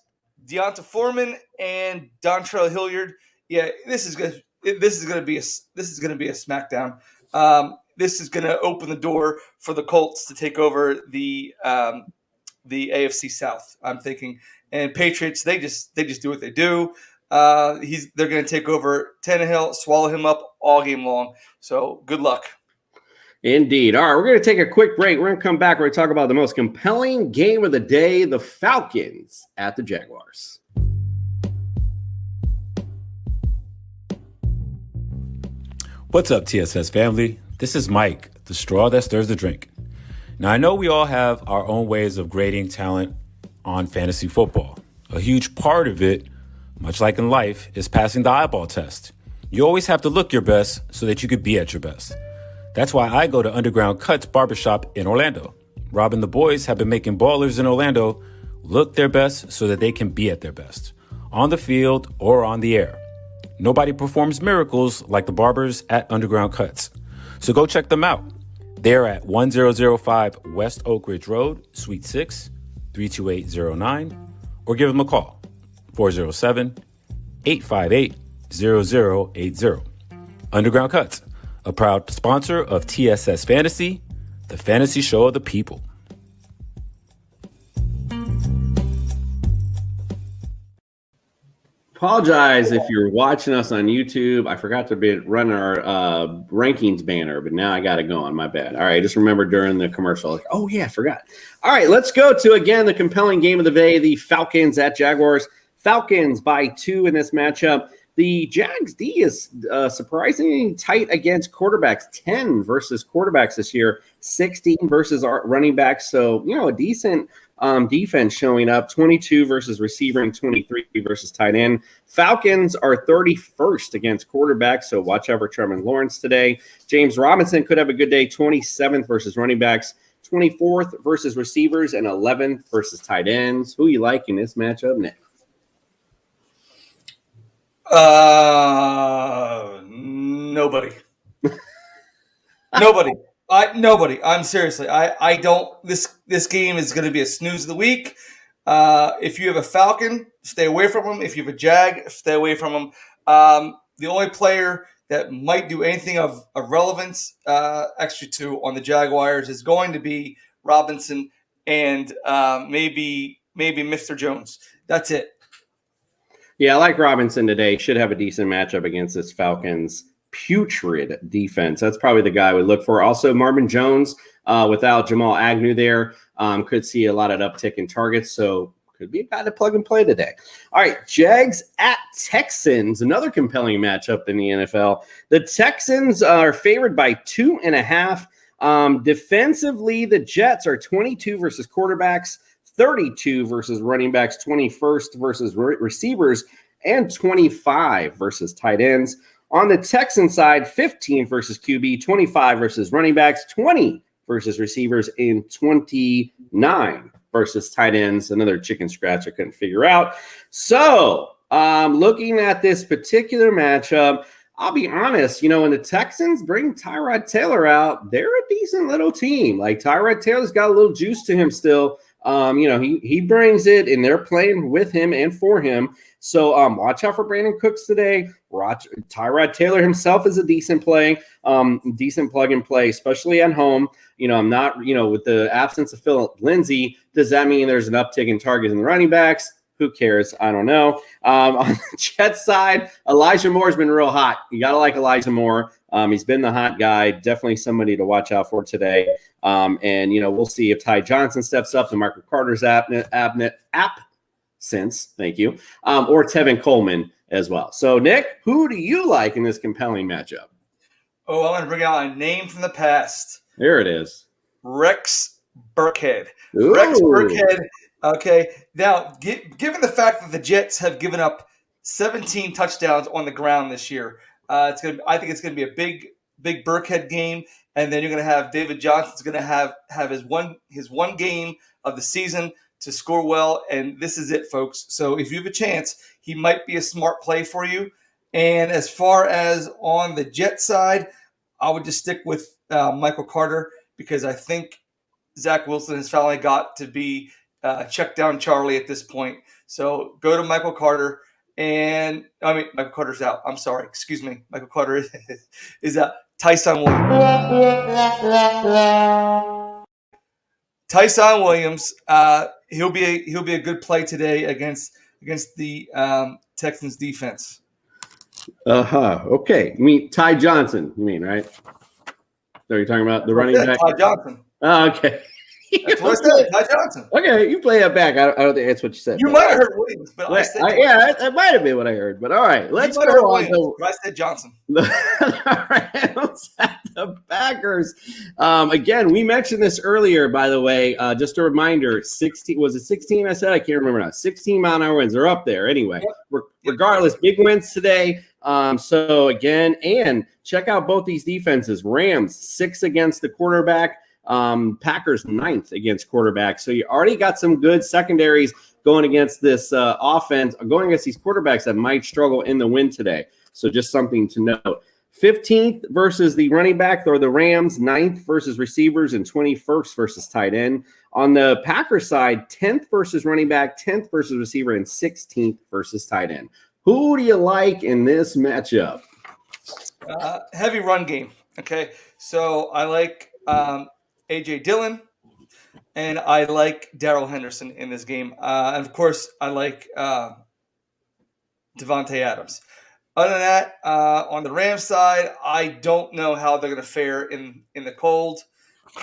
Speaker 4: Deonta Foreman and Dontrell Hilliard. Yeah, this is good. This is going to be a smackdown. This is going to open the door for the Colts to take over the AFC South, I'm thinking. And Patriots, they just do what they do. They're going to take over Tannehill, swallow him up all game long. So good luck.
Speaker 3: Indeed. All right, we're going to take a quick break. We're going to come back. We're going to talk about the most compelling game of the day, the Falcons at the Jaguars.
Speaker 7: What's up, TSS family? This is Mike, the straw that stirs the drink. Now, I know we all have our own ways of grading talent on fantasy football. A huge part of it, much like in life, is passing the eyeball test. You always have to look your best so that you could be at your best. That's why I go to Underground Cuts Barbershop in Orlando. Rob and the boys have been making ballers in Orlando look their best so that they can be at their best, on the field or on the air. Nobody performs miracles like the barbers at Underground Cuts. So go check them out. They're at 1005 West Oak Ridge Road, Suite 6, 32809, or give them a call, 407-858-0080. Underground Cuts, a proud sponsor of TSS Fantasy, the fantasy show of the people.
Speaker 3: Apologize if you're watching us on YouTube. I forgot to run our rankings banner, but now I got it going. My bad. All right, just remember during the commercial. Like, oh, yeah, I forgot. All right, let's go to, again, the compelling game of the day, the Falcons at Jaguars. Falcons by 2 in this matchup. The Jags D is surprisingly tight against quarterbacks, 10 versus quarterbacks this year, 16 versus our running backs. So, a decent defense showing up, 22 versus receiver and 23 versus tight end. Falcons are 31st against quarterbacks, so watch out for Trevor Lawrence today. James Robinson could have a good day, 27th versus running backs, 24th versus receivers, and 11th versus tight ends. Who you like in this matchup, Nick?
Speaker 4: Nobody. Nobody. Nobody. I'm seriously. I don't. This game is going to be a snooze of the week. If you have a Falcon, stay away from them. If you have a Jag, stay away from them. The only player that might do anything of relevance, actually, on the Jaguars is going to be Robinson and maybe Mr. Jones. That's it.
Speaker 3: Yeah, I like Robinson today. Should have a decent matchup against this Falcons putrid defense. That's probably the guy I would look for. Also, Marvin Jones, without Jamal Agnew there, could see a lot of uptick in targets. So could be a guy to plug and play today. All right, Jags at Texans, another compelling matchup in the NFL. The Texans are favored by 2.5. Defensively, the Jets are 22 versus quarterbacks, 32 versus running backs, 21st versus receivers, and 25 versus tight ends. On the Texan side, 15 versus QB, 25 versus running backs, 20 versus receivers, and 29 versus tight ends. Another chicken scratch I couldn't figure out. So, looking at this particular matchup, I'll be honest, when the Texans bring Tyrod Taylor out, they're a decent little team. Like, Tyrod Taylor's got a little juice to him still. He brings it, and they're playing with him and for him. So watch out for Brandon Cooks today. Tyrod Taylor himself is a decent play, decent plug and play, especially at home. I'm not, with the absence of Philip Lindsay, does that mean there's an uptick in targets in the running backs? Who cares? I don't know. On the Jets side, Elijah Moore's been real hot. You got to like Elijah Moore. He's been the hot guy. Definitely somebody to watch out for today. And we'll see if Ty Johnson steps up to Michael Carter's absence. Thank you. Or Tevin Coleman as well. So, Nick, who do you like in this compelling matchup?
Speaker 4: Oh, I'm going to bring out a name from the past.
Speaker 3: There it is.
Speaker 4: Rex Burkhead.
Speaker 3: Ooh.
Speaker 4: Rex Burkhead. Okay. Now, given the fact that the Jets have given up 17 touchdowns on the ground this year, I think it's going to be a big Burkhead game. And then you're going to have David Johnson's going to have his one game of the season to score well, and this is it, folks. So if you have a chance, he might be a smart play for you. And as far as on the Jet side, I would just stick with Michael Carter because I think Zach Wilson has finally got to be check down Charlie at this point. So go to Michael Carter. And Michael Carter's out. I'm sorry. Excuse me. Michael Carter is out. Tyson Williams. He'll be a good play today against the Texans defense.
Speaker 3: Okay. You mean Ty Johnson? You mean, right? So you're talking about the running back?
Speaker 4: Ty Johnson.
Speaker 3: Oh, okay.
Speaker 4: That's what I said. Ty Johnson.
Speaker 3: Okay, you play that back. I don't think that's what you said.
Speaker 4: You might have heard Williams, but I said
Speaker 3: that might have been what I heard. But all right, let's go on to.
Speaker 4: I said Johnson.
Speaker 3: The Rams at the Packers. Again, we mentioned this earlier, by the way. Just a reminder: 16 was it 16? I said I can't remember now. 16-mile-an-hour winds are up there anyway.
Speaker 4: Yep.
Speaker 3: Regardless, big wins today. So again, and check out both these defenses. Rams 6 against the quarterback. Packers 9th against quarterbacks. So you already got some good secondaries going against this offense, going against these quarterbacks that might struggle in the win today. So just something to note. 15th versus the running back or the Rams, 9th versus receivers, and 21st versus tight end. On the Packers side, 10th versus running back, 10th versus receiver, and 16th versus tight end. Who do you like in this matchup?
Speaker 4: Heavy run game. Okay, so I like A.J. Dillon, and I like Darrell Henderson in this game. And, of course, I like Devontae Adams. Other than that, on the Rams side, I don't know how they're going to fare in the cold.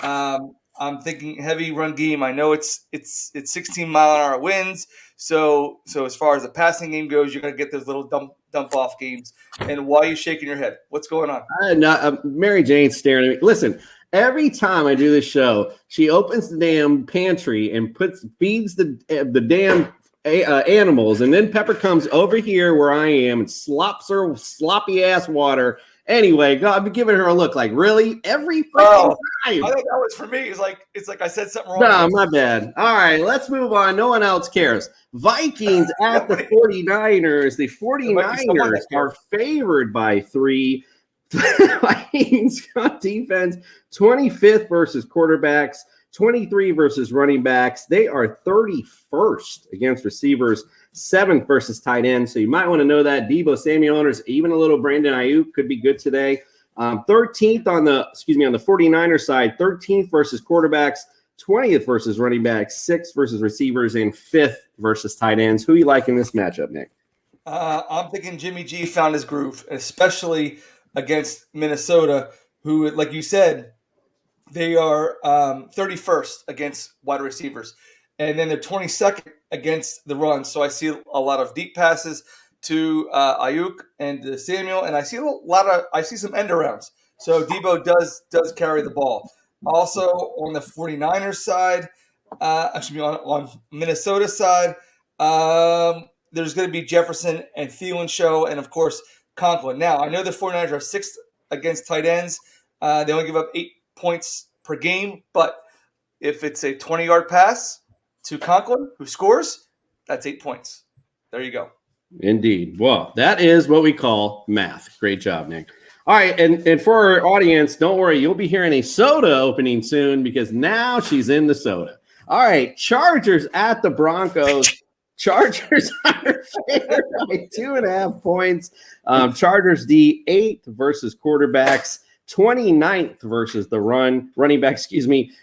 Speaker 4: I'm thinking heavy run game. I know it's 16-mile-an-hour winds. So as far as the passing game goes, you're going to get those little dump off games. And why are you shaking your head? What's going on?
Speaker 3: Mary Jane's staring at me. Listen, every time I do this show, she opens the damn pantry and feeds the damn animals, and then Pepper comes over here where I am and slops her sloppy ass water. Anyway, God, I've been giving her a look like, really? Every freaking time.
Speaker 4: I thought that was for me. It's like I said something wrong.
Speaker 3: No, my bad. All right, let's move on. No one else cares. Vikings at the 49ers. The 49ers are favored by 3. Vikings got defense 25th versus quarterbacks, 23 versus running backs. They are 31st against receivers, 7th versus tight ends. So you might want to know that. Deebo Samuel owners, even a little Brandon Ayuk could be good today. 13th on the 49ers side, 13th versus quarterbacks, 20th versus running backs, 6th versus receivers, and 5th versus tight ends. Who you like in this matchup, Nick?
Speaker 4: I'm thinking Jimmy G found his groove, especially against Minnesota, who, like you said, they are 31st against wide receivers, and then they're 22nd against the run. So I see a lot of deep passes to Ayuk and Samuel, and I see some end arounds. So Deebo does carry the ball. Also on the 49ers side, on Minnesota side, there's going to be Jefferson and Thielen show, and of course Conklin. Now I know the 49ers are 6th against tight ends. They only give up 8 points per game, but if it's a 20-yard pass to Conklin, who scores, that's 8 points. There you go.
Speaker 3: Indeed. Well, that is what we call math. Great job, Nick. All right, and for our audience, don't worry, you'll be hearing a soda opening soon because now she's in the soda. All right, Chargers at the Broncos. Chargers are favored by 2.5 points. Chargers D, 8th versus quarterbacks, 29th versus the running back,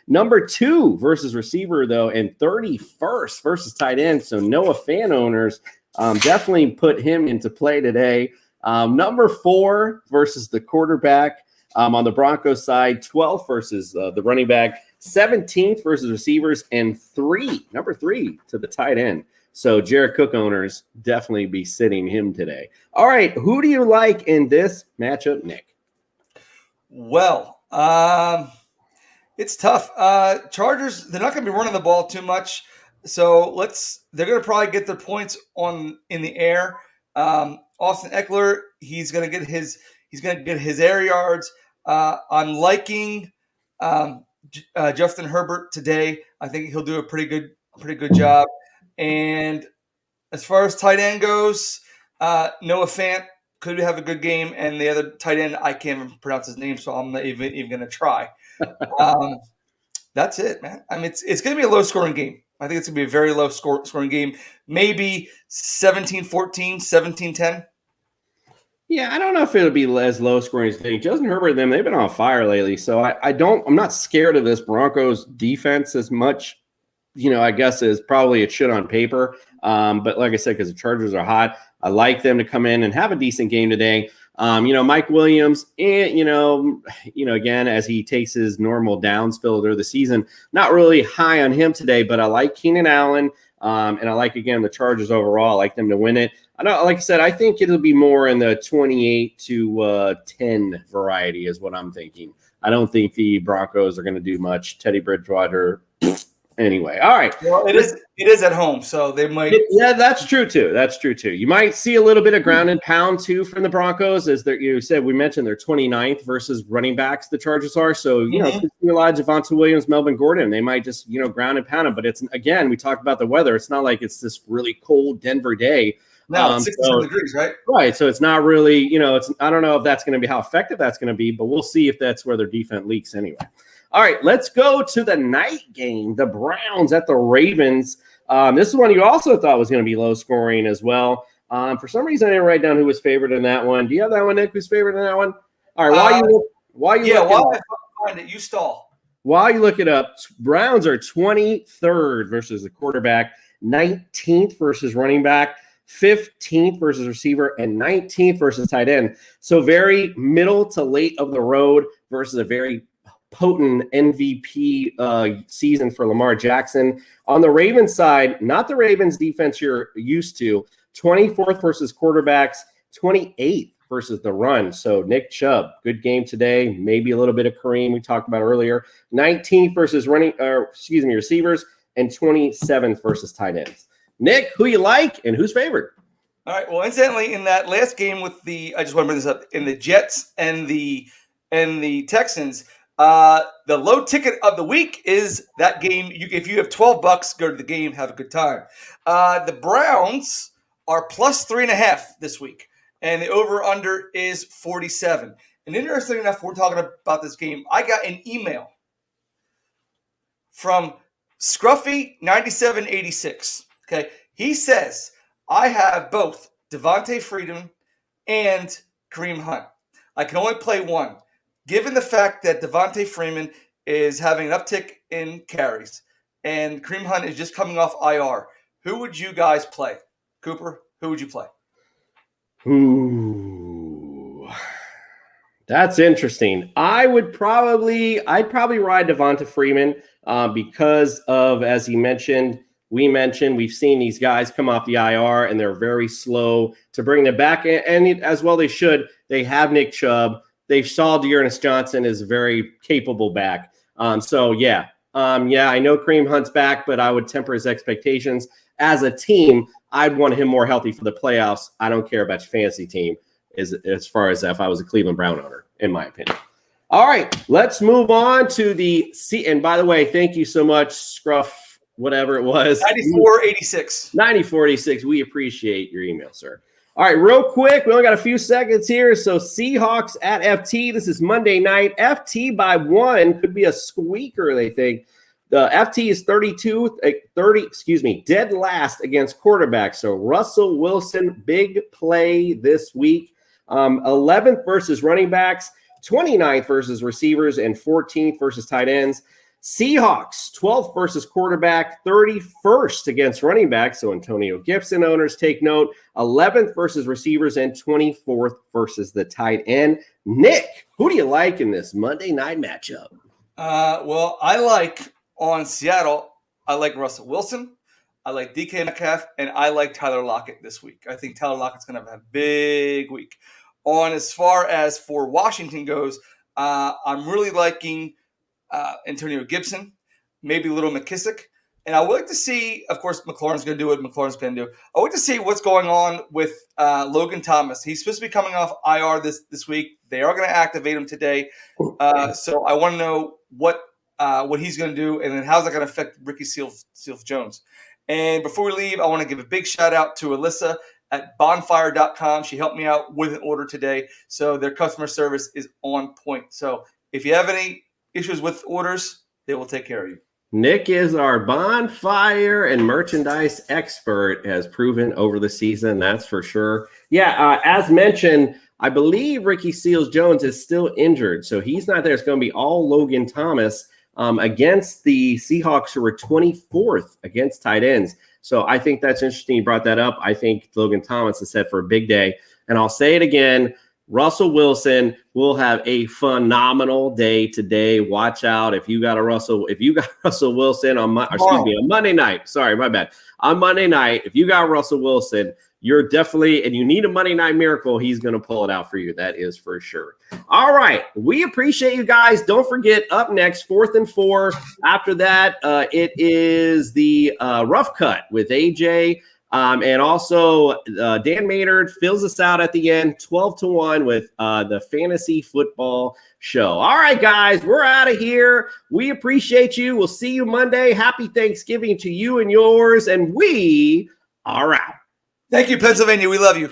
Speaker 3: number 2 versus receiver, though, and 31st versus tight end. So Noah fan owners definitely put him into play today. Number 4 versus the quarterback on the Broncos side, 12th versus the running back, 17th versus receivers, and number 3 to the tight end. So Jared Cook owners definitely be sitting him today. All right, who do you like in this matchup, Nick?
Speaker 4: Well, it's tough. Chargers, they're not going to be running the ball too much, so they're going to probably get their points in the air. Austin Eckler, he's going to get his air yards. I'm liking Justin Herbert today. I think he'll do a pretty good job. And as far as tight end goes, Noah Fant could have a good game, and the other tight end, I can't even pronounce his name, so I'm not even going to try. That's it, man. I mean, it's going to be a low-scoring game. I think it's going to be a very low-scoring game, maybe 17-14, 17-10.
Speaker 3: Yeah, I don't know if it'll be as low-scoring as they. Justin Herbert and them, they've been on fire lately, so I'm not scared of this Broncos defense as much. I guess is probably it should on paper. But like I said, because the Chargers are hot, I like them to come in and have a decent game today. Mike Williams, and, again, as he takes his normal down spill through the season, not really high on him today, but I like Keenan Allen. And I like, again, the Chargers overall. I like them to win it. Like I said, I think it'll be more in the 28-10 variety is what I'm thinking. I don't think the Broncos are going to do much. Teddy Bridgewater. Anyway, all right.
Speaker 4: Well, it is at home, so they might.
Speaker 3: Yeah, that's true too. You might see a little bit of ground and pound too from the Broncos, as we mentioned they're 29th versus running backs. The Chargers are so Elijah Javonte Williams, Melvin Gordon. They might just ground and pound them. But it's again, we talked about the weather. It's not like it's this really cold Denver day.
Speaker 4: No, it's 67
Speaker 3: so-
Speaker 4: degrees, right?
Speaker 3: Right. So it's not really, I don't know if that's going to be how effective that's going to be, but we'll see if that's where their defense leaks anyway. All right, let's go to the night game. The Browns at the Ravens. This is one you also thought was going to be low scoring as well. For some reason, I didn't write down who was favored in that one. Do you have that one, Nick? Who's favored in that one? All right. While
Speaker 4: I find it, you stall.
Speaker 3: While you look it up, Browns are 23rd versus the quarterback, 19th versus running back, 15th versus receiver, and 19th versus tight end. So very middle to late of the road versus a very potent MVP season for Lamar Jackson. On the Ravens side, not the Ravens defense you're used to, 24th versus quarterbacks, 28th versus the run. So Nick Chubb, good game today. Maybe a little bit of Kareem we talked about earlier. 19th versus receivers, and 27th versus tight ends. Nick, who you like and who's favored?
Speaker 4: All right. Well, incidentally, in that last game with I just want to bring this up, in the Jets and the Texans, the low ticket of the week is that game. If you have $12, go to the game, have a good time. The Browns are plus 3.5 this week, and the over/under is 47. And interesting enough, we're talking about this game. I got an email from Scruffy9786. Okay, he says I have both Devontae Freeman and Kareem Hunt. I can only play one. Given the fact that Devontae Freeman is having an uptick in carries and Kareem Hunt is just coming off IR, who would you guys play? Cooper, who would you play?
Speaker 3: Ooh, that's interesting. I'd probably ride Devonta Freeman because of, as he mentioned, we've seen these guys come off the IR and they're very slow to bring them back. And as well they should. They have Nick Chubb. They saw Dearness Johnson is a very capable back. I know Kareem Hunt's back, but I would temper his expectations. As a team, I'd want him more healthy for the playoffs. I don't care about your fantasy team as far as if I was a Cleveland Brown owner, in my opinion. All right, let's move on to the – and by the way, thank you so much, Scruff, whatever it was.
Speaker 4: 9486.
Speaker 3: 9486. We appreciate your email, sir. All right, real quick, we only got a few seconds here. So Seahawks at FT. This is Monday night. FT by 1 could be a squeaker, they think. The FT is dead last against quarterbacks. So Russell Wilson, big play this week. 11th versus running backs, 29th versus receivers, and 14th versus tight ends. Seahawks, 12th versus quarterback, 31st against running back. So Antonio Gibson owners take note. 11th versus receivers and 24th versus the tight end. Nick, who do you like in this Monday night matchup?
Speaker 4: Well, I like on Seattle, I like Russell Wilson. I like DK Metcalf, and I like Tyler Lockett this week. I think Tyler Lockett's going to have a big week. On as far as for Washington goes, I'm really liking Antonio Gibson, maybe a little McKissick. And I would like to see, of course, McLaurin's going to do what McLaurin's going to do. I would like to see what's going on with Logan Thomas. He's supposed to be coming off IR this week. They are going to activate him today. So I want to know what he's going to do, and then how's that going to affect Ricky Seals-Jones. And before we leave, I want to give a big shout-out to Alyssa at bonfire.com. She helped me out with an order today. So their customer service is on point. So if you have any issues with orders, they will take care of you.
Speaker 3: Nick is our bonfire and merchandise expert, has proven over the season, that's for sure. Yeah, as mentioned, I believe Ricky Seals-Jones is still injured, so he's not there. It's going to be all Logan Thomas against the Seahawks, who were 24th against tight ends. So I think that's interesting you brought that up. I think Logan Thomas is set for a big day. And I'll say it again, Russell Wilson will have a phenomenal day today. Watch out if you got Russell Wilson on Monday night. Sorry, my bad. On Monday night, if you got Russell Wilson, you're definitely, and you need a Monday night miracle, he's going to pull it out for you. That is for sure. All right. We appreciate you guys. Don't forget, up next, 4th and 4. After that, it is the Rough Cut with AJ. And also Dan Maynard fills us out at the end, 12-1 with the Fantasy Football Show. All right, guys, we're out of here. We appreciate you. We'll see you Monday. Happy Thanksgiving to you and yours. And we are out.
Speaker 4: Thank you, Pennsylvania. We love you.